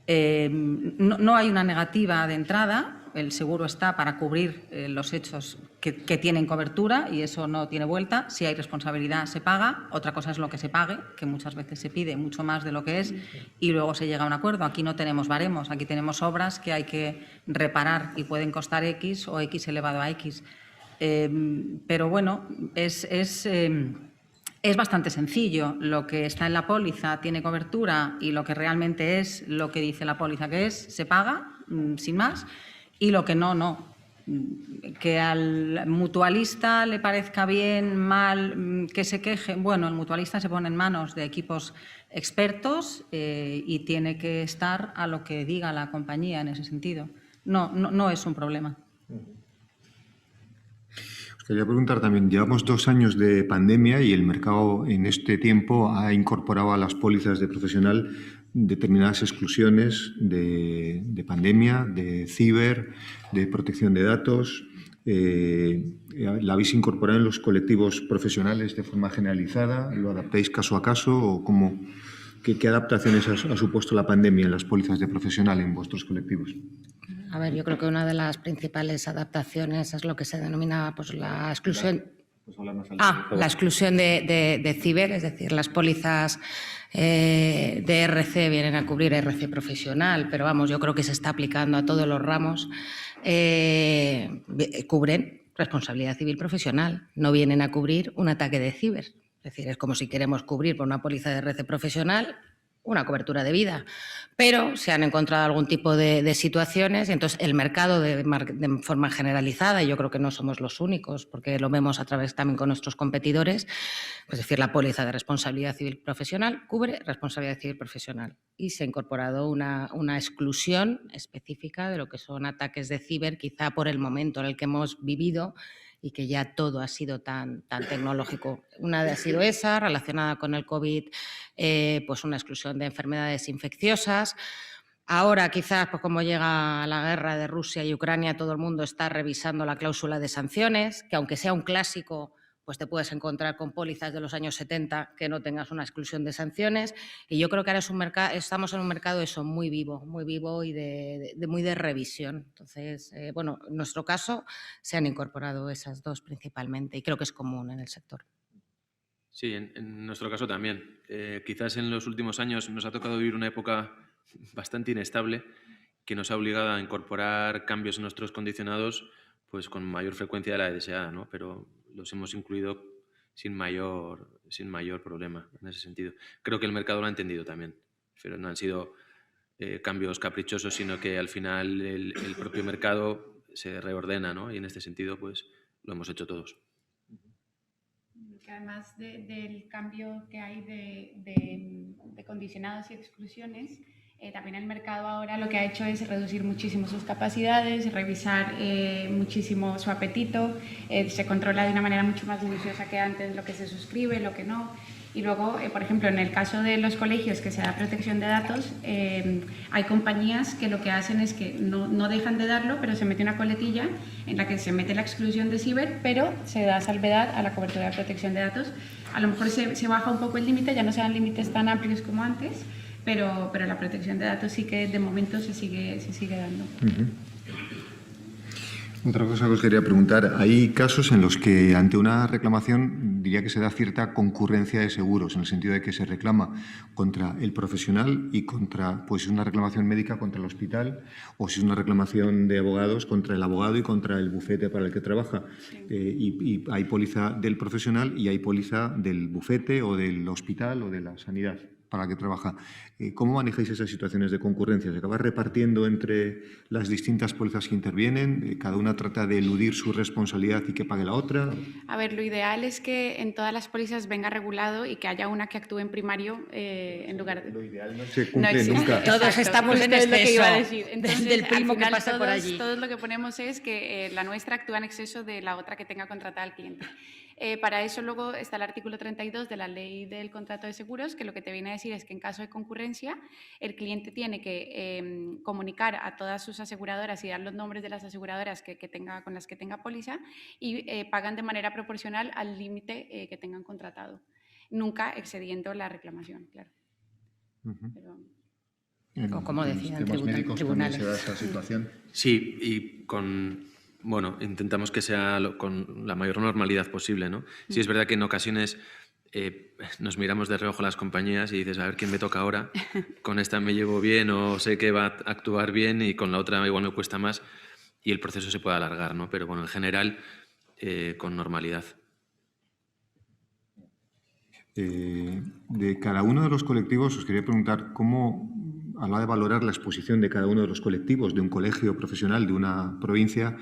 No hay una negativa de entrada, el seguro está para cubrir los hechos que tienen cobertura y eso no tiene vuelta. Si hay responsabilidad, se paga. Otra cosa es lo que se pague, que muchas veces se pide mucho más de lo que es y luego se llega a un acuerdo. Aquí no tenemos baremos, aquí tenemos obras que hay que reparar y pueden costar X o X elevado a X. Pero bueno, es bastante sencillo. Lo que está en la póliza tiene cobertura y lo que realmente es lo que dice la póliza que es, se paga, sin más. Y lo que no. Que al mutualista le parezca bien, mal, que se queje. Bueno, el mutualista se pone en manos de equipos expertos y tiene que estar a lo que diga la compañía en ese sentido. No es un problema. Os quería preguntar también, llevamos 2 años de pandemia y el mercado en este tiempo ha incorporado a las pólizas de profesional determinadas exclusiones de pandemia, de ciber, de protección de datos. ¿La habéis incorporado en los colectivos profesionales de forma generalizada? ¿Lo adaptáis caso a caso? ¿O qué adaptaciones ha supuesto la pandemia en las pólizas de profesional en vuestros colectivos? A ver, yo creo que una de las principales adaptaciones es lo que se denomina pues, la exclusión. La exclusión de ciber, es decir, las pólizas de RC vienen a cubrir RC profesional, pero vamos, yo creo que se está aplicando a todos los ramos. Cubren responsabilidad civil profesional, no vienen a cubrir un ataque de ciber. Es decir, es como si queremos cubrir por una póliza de RC profesional una cobertura de vida, pero se han encontrado algún tipo de situaciones y entonces el mercado de forma generalizada, y yo creo que no somos los únicos porque lo vemos a través también con nuestros competidores, es decir, la póliza de responsabilidad civil profesional cubre responsabilidad civil profesional y se ha incorporado una exclusión específica de lo que son ataques de ciber, quizá por el momento en el que hemos vivido y que ya todo ha sido tan tecnológico. Una ha sido esa, relacionada con el COVID, pues una exclusión de enfermedades infecciosas. Ahora, quizás, pues como llega la guerra de Rusia y Ucrania, todo el mundo está revisando la cláusula de sanciones, que aunque sea un clásico, pues te puedes encontrar con pólizas de los años 70 que no tengas una exclusión de sanciones. Y yo creo que ahora estamos en un mercado eso muy vivo y muy de revisión. Entonces, bueno, en nuestro caso se han incorporado esas dos principalmente y creo que es común en el sector. Sí, en nuestro caso también. Quizás en los últimos años nos ha tocado vivir una época bastante inestable que nos ha obligado a incorporar cambios en nuestros condicionados pues con mayor frecuencia de la deseada, ¿no? Pero los hemos incluido sin mayor problema en ese sentido. Creo que el mercado lo ha entendido también, pero no han sido cambios caprichosos, sino que al final el propio mercado se reordena, ¿no? Y en este sentido pues lo hemos hecho todos. Que además del cambio que hay de condicionados y exclusiones, también el mercado ahora lo que ha hecho es reducir muchísimo sus capacidades, revisar muchísimo su apetito, se controla de una manera mucho más minuciosa que antes lo que se suscribe, lo que no. Y luego, por ejemplo, en el caso de los colegios que se da protección de datos, hay compañías que lo que hacen es que no dejan de darlo, pero se mete una coletilla en la que se mete la exclusión de ciber, pero se da salvedad a la cobertura de protección de datos. A lo mejor se baja un poco el límite, ya no se dan límites tan amplios como antes, pero la protección de datos sí que de momento se sigue dando. Otra cosa que os quería preguntar, hay casos en los que ante una reclamación diría que se da cierta concurrencia de seguros, en el sentido de que se reclama contra el profesional y contra, pues, una reclamación médica contra el hospital, o si es una reclamación de abogados contra el abogado y contra el bufete para el que trabaja. Y hay póliza del profesional y hay póliza del bufete o del hospital o de la sanidad para la que trabaja. ¿Cómo manejáis esas situaciones de concurrencia? ¿Se acaba repartiendo entre las distintas pólizas que intervienen? ¿Cada una trata de eludir su responsabilidad y que pague la otra? A ver, lo ideal es que en todas las pólizas venga regulado y que haya una que actúe en primario en lugar de... Lo ideal no se cumple nunca. Todos estamos en exceso del primo que pasa por allí. Todos lo que ponemos es que la nuestra actúa en exceso de la otra que tenga contratada al cliente. Para eso luego está el artículo 32 de la Ley del Contrato de Seguros, que lo que te viene a decir es que en caso de concurrencia el cliente tiene que comunicar a todas sus aseguradoras y dar los nombres de las aseguradoras con las que tenga póliza y pagan de manera proporcional al límite que tengan contratado, nunca excediendo la reclamación, claro. O como decían tribunales. ¿Se da esa situación? Sí, y intentamos que sea con la mayor normalidad posible, ¿no? Sí, es verdad que en ocasiones nos miramos de reojo las compañías y dices, a ver quién me toca ahora, con esta me llevo bien o sé que va a actuar bien y con la otra igual me cuesta más y el proceso se puede alargar, ¿no? Pero bueno, en general, con normalidad. De cada uno de los colectivos os quería preguntar cómo, a la hora de valorar la exposición de cada uno de los colectivos, de un colegio profesional, de una provincia,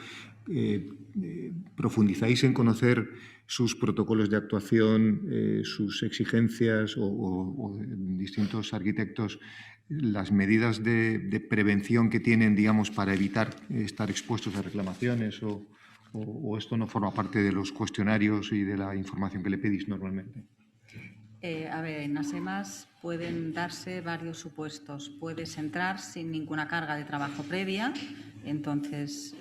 profundizáis en conocer sus protocolos de actuación, sus exigencias o distintos arquitectos, las medidas de prevención que tienen, digamos, para evitar estar expuestos a reclamaciones o esto no forma parte de los cuestionarios y de la información que le pedís normalmente? A ver, en ASEMAS pueden darse varios supuestos. Puedes entrar sin ninguna carga de trabajo previa, entonces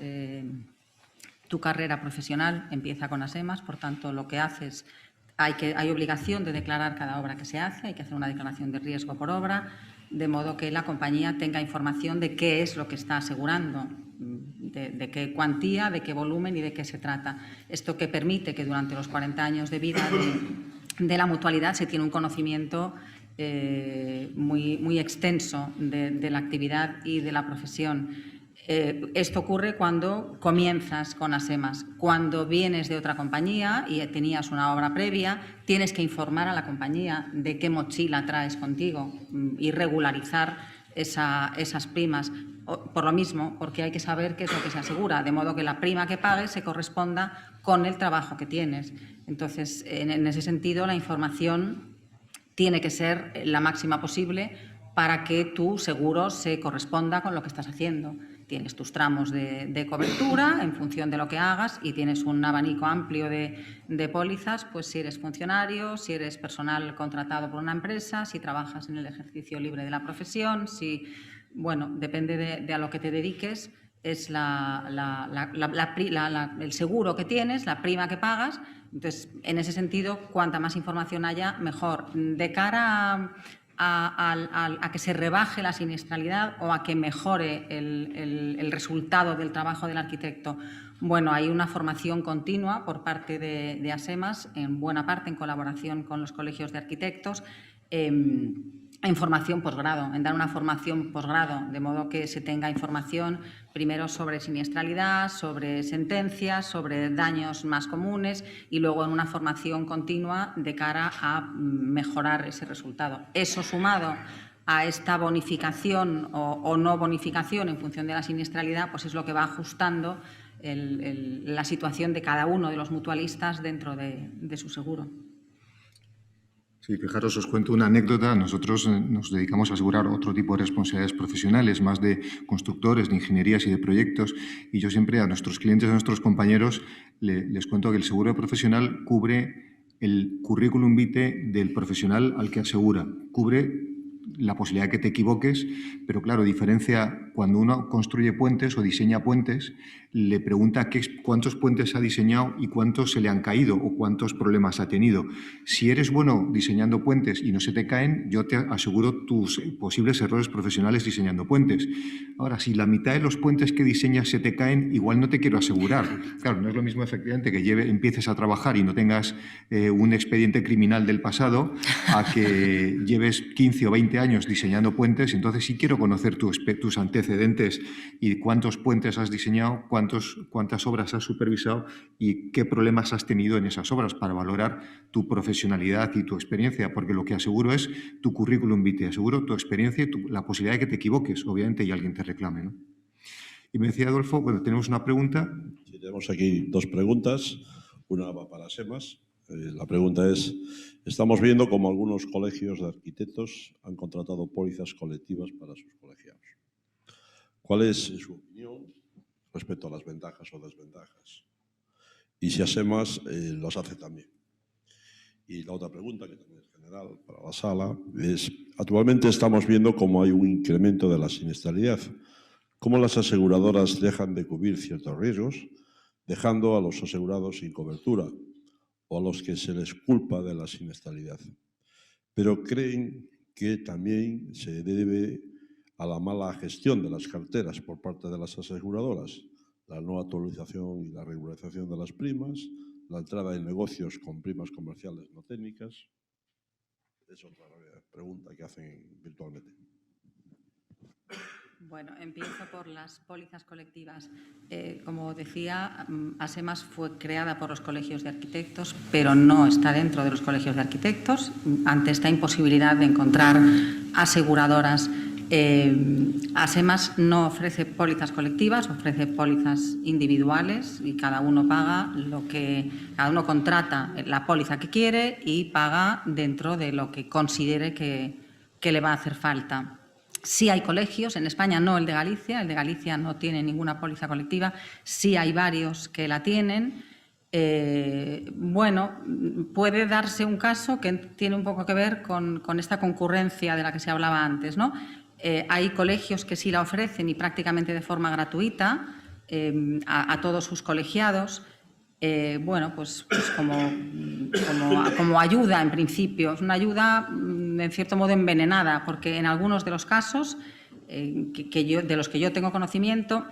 tu carrera profesional empieza con ASEMAS, por tanto lo que haces, hay obligación de declarar cada obra que se hace, hay que hacer una declaración de riesgo por obra, de modo que la compañía tenga información de qué es lo que está asegurando, de qué cuantía, de qué volumen y de qué se trata. Esto que permite que durante los 40 años de vida de la mutualidad se tiene un conocimiento muy extenso de la actividad y de la profesión. Esto ocurre cuando comienzas con Asemas. Cuando vienes de otra compañía y tenías una obra previa, tienes que informar a la compañía de qué mochila traes contigo y regularizar esas primas. Por lo mismo, porque hay que saber qué es lo que se asegura, de modo que la prima que pagues se corresponda con el trabajo que tienes. Entonces, en ese sentido, la información tiene que ser la máxima posible para que tu seguro se corresponda con lo que estás haciendo. Tienes tus tramos de cobertura en función de lo que hagas y tienes un abanico amplio de pólizas, pues si eres funcionario, si eres personal contratado por una empresa, si trabajas en el ejercicio libre de la profesión, si, bueno, depende de a lo que te dediques, es el seguro que tienes, la prima que pagas. Entonces, en ese sentido, cuanta más información haya, mejor. De cara a que se rebaje la siniestralidad o a que mejore el resultado del trabajo del arquitecto. Bueno, hay una formación continua por parte de Asemas, en buena parte en colaboración con los colegios de arquitectos, en formación posgrado, en dar una formación posgrado, de modo que se tenga información primero sobre siniestralidad, sobre sentencias, sobre daños más comunes y luego en una formación continua de cara a mejorar ese resultado. Eso sumado a esta bonificación o no bonificación en función de la siniestralidad, pues es lo que va ajustando la situación de cada uno de los mutualistas dentro de su seguro. Sí, fijaros, os cuento una anécdota. Nosotros nos dedicamos a asegurar otro tipo de responsabilidades profesionales, más de constructores, de ingenierías y de proyectos. Y yo siempre a nuestros clientes, a nuestros compañeros, les cuento que el seguro profesional cubre el currículum vitae del profesional al que asegura. Cubre la posibilidad de que te equivoques, pero claro, diferencia cuando uno construye puentes o diseña puentes, le pregunta cuántos puentes ha diseñado y cuántos se le han caído o cuántos problemas ha tenido. Si eres bueno diseñando puentes y no se te caen, yo te aseguro tus posibles errores profesionales diseñando puentes. Ahora, si la mitad de los puentes que diseñas se te caen, igual no te quiero asegurar. Claro, no es lo mismo efectivamente que empieces a trabajar y no tengas un expediente criminal del pasado a que lleves 15 o 20 años diseñando puentes. Entonces sí quiero conocer tus antecedentes y cuántos puentes has diseñado, cuántas obras has supervisado y qué problemas has tenido en esas obras para valorar tu profesionalidad y tu experiencia, porque lo que aseguro es tu currículum vitae, aseguro tu experiencia y la posibilidad de que te equivoques, obviamente, y alguien te reclame, ¿no? Y me decía Adolfo, bueno, tenemos una pregunta. Sí, tenemos aquí dos preguntas, una va para Asemas. La pregunta es, estamos viendo cómo algunos colegios de arquitectos han contratado pólizas colectivas para sus colegiados. ¿Cuál es su opinión respecto a las ventajas o desventajas? Y si Asemas los hace también. Y la otra pregunta, que también es general para la sala, es, actualmente estamos viendo cómo hay un incremento de la siniestralidad, cómo las aseguradoras dejan de cubrir ciertos riesgos, dejando a los asegurados sin cobertura, o a los que se les culpa de la siniestralidad. Pero creen que también se debe a la mala gestión de las carteras por parte de las aseguradoras, la no actualización y la regularización de las primas, la entrada en negocios con primas comerciales no técnicas. Es otra pregunta que hacen virtualmente. Bueno, empiezo por las pólizas colectivas. Como decía, Asemas fue creada por los colegios de arquitectos, pero no está dentro de los colegios de arquitectos. Ante esta imposibilidad de encontrar aseguradoras, Asemas no ofrece pólizas colectivas, ofrece pólizas individuales y cada uno paga cada uno contrata la póliza que quiere y paga dentro de lo que considere que le va a hacer falta. Sí hay colegios, en España no el de Galicia no tiene ninguna póliza colectiva, sí hay varios que la tienen. Bueno, puede darse un caso que tiene un poco que ver con esta concurrencia de la que se hablaba antes, ¿no? Hay colegios que sí la ofrecen y prácticamente de forma gratuita a todos sus colegiados. bueno, pues como ayuda en principio. Es una ayuda en cierto modo envenenada, porque en algunos de los casos de los que yo tengo conocimiento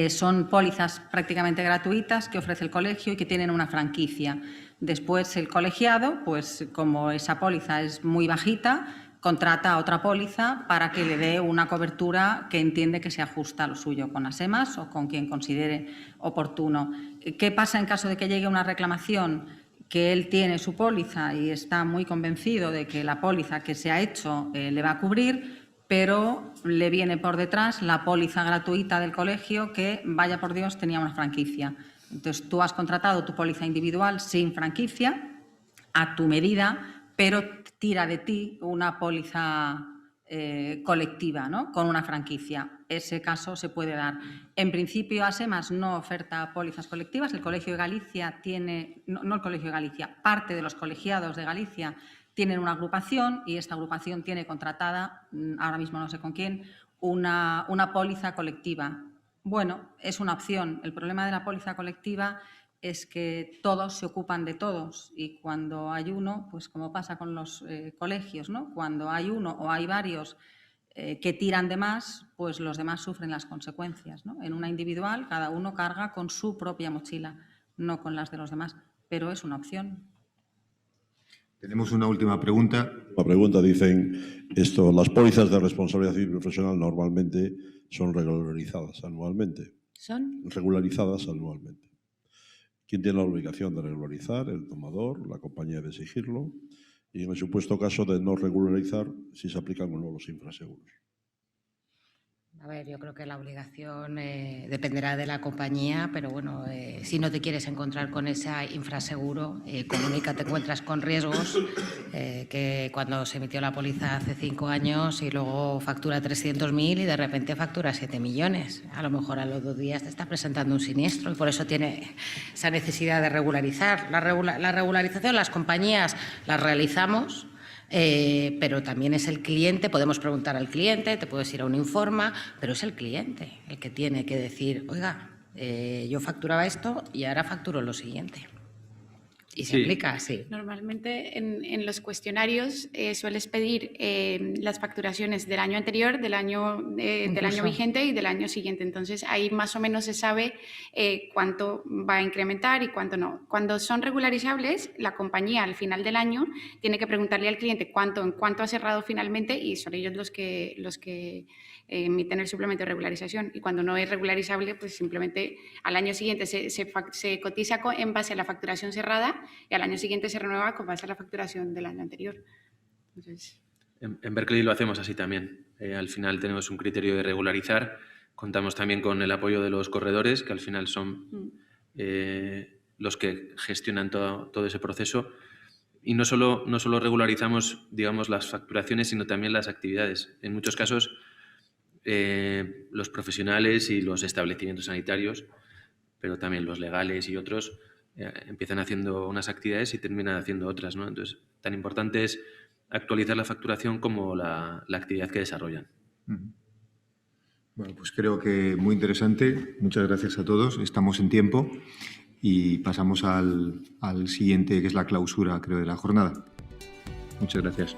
son pólizas prácticamente gratuitas que ofrece el colegio y que tienen una franquicia. Después el colegiado, pues como esa póliza es muy bajita, contrata otra póliza para que le dé una cobertura que entiende que se ajusta a lo suyo, con ASEMAS o con quien considere oportuno. ¿Qué pasa en caso de que llegue una reclamación? Que él tiene su póliza y está muy convencido de que la póliza que se ha hecho le va a cubrir, pero le viene por detrás la póliza gratuita del colegio que, vaya por Dios, tenía una franquicia. Entonces, tú has contratado tu póliza individual sin franquicia, a tu medida, pero tira de ti una póliza colectiva, ¿no? Con una franquicia. Ese caso se puede dar. En principio, ASEMAS no oferta pólizas colectivas. El Colegio de Galicia tiene, no el Colegio de Galicia, parte de los colegiados de Galicia tienen una agrupación y esta agrupación tiene contratada, ahora mismo no sé con quién, una póliza colectiva. Bueno, es una opción. El problema de la póliza colectiva es que todos se ocupan de todos y cuando hay uno, pues como pasa con los colegios, ¿no? Cuando hay uno o hay varios que tiran de más, pues los demás sufren las consecuencias, ¿no? En una individual, cada uno carga con su propia mochila, no con las de los demás, pero es una opción. Tenemos una última pregunta. La pregunta dicen, las pólizas de responsabilidad civil profesional normalmente son regularizadas anualmente. ¿Son? Regularizadas anualmente. ¿Quién tiene la obligación de regularizar? El tomador, la compañía de exigirlo. Y en el supuesto caso de no regularizar, si se aplican o no los infraseguros. A ver, yo creo que la obligación dependerá de la compañía, pero bueno, si no te quieres encontrar con ese infraseguro, comunica, te encuentras con riesgos que cuando se emitió la póliza hace 5 años y luego factura 300.000 y de repente factura 7 millones. A lo mejor a los 2 días te está presentando un siniestro y por eso tiene esa necesidad de regularizar. La regularización las compañías las realizamos. Pero también es el cliente, podemos preguntar al cliente, te puedes ir a un Informa, pero es el cliente el que tiene que decir, oiga, yo facturaba esto y ahora facturo lo siguiente. Y se aplica así. Normalmente en los cuestionarios sueles pedir las facturaciones del año anterior, del año vigente y del año siguiente. Entonces, ahí más o menos se sabe cuánto va a incrementar y cuánto no. Cuando son regularizables, la compañía al final del año tiene que preguntarle al cliente en cuánto ha cerrado finalmente y son ellos los que emiten el suplemento de regularización. Y cuando no es regularizable, pues simplemente al año siguiente se cotiza en base a la facturación cerrada y al año siguiente se renueva con base a la facturación del año anterior. Entonces... En Berkeley lo hacemos así también. Al final tenemos un criterio de regularizar. Contamos también con el apoyo de los corredores, que al final son los que gestionan todo ese proceso. Y no solo regularizamos, digamos, las facturaciones, sino también las actividades. En muchos casos, los profesionales y los establecimientos sanitarios, pero también los legales y otros, empiezan haciendo unas actividades y terminan haciendo otras, ¿no? Entonces, tan importante es actualizar la facturación como la actividad que desarrollan. Bueno, pues creo que muy interesante. Muchas gracias a todos. Estamos en tiempo y pasamos al siguiente, que es la clausura, creo, de la jornada. Muchas gracias.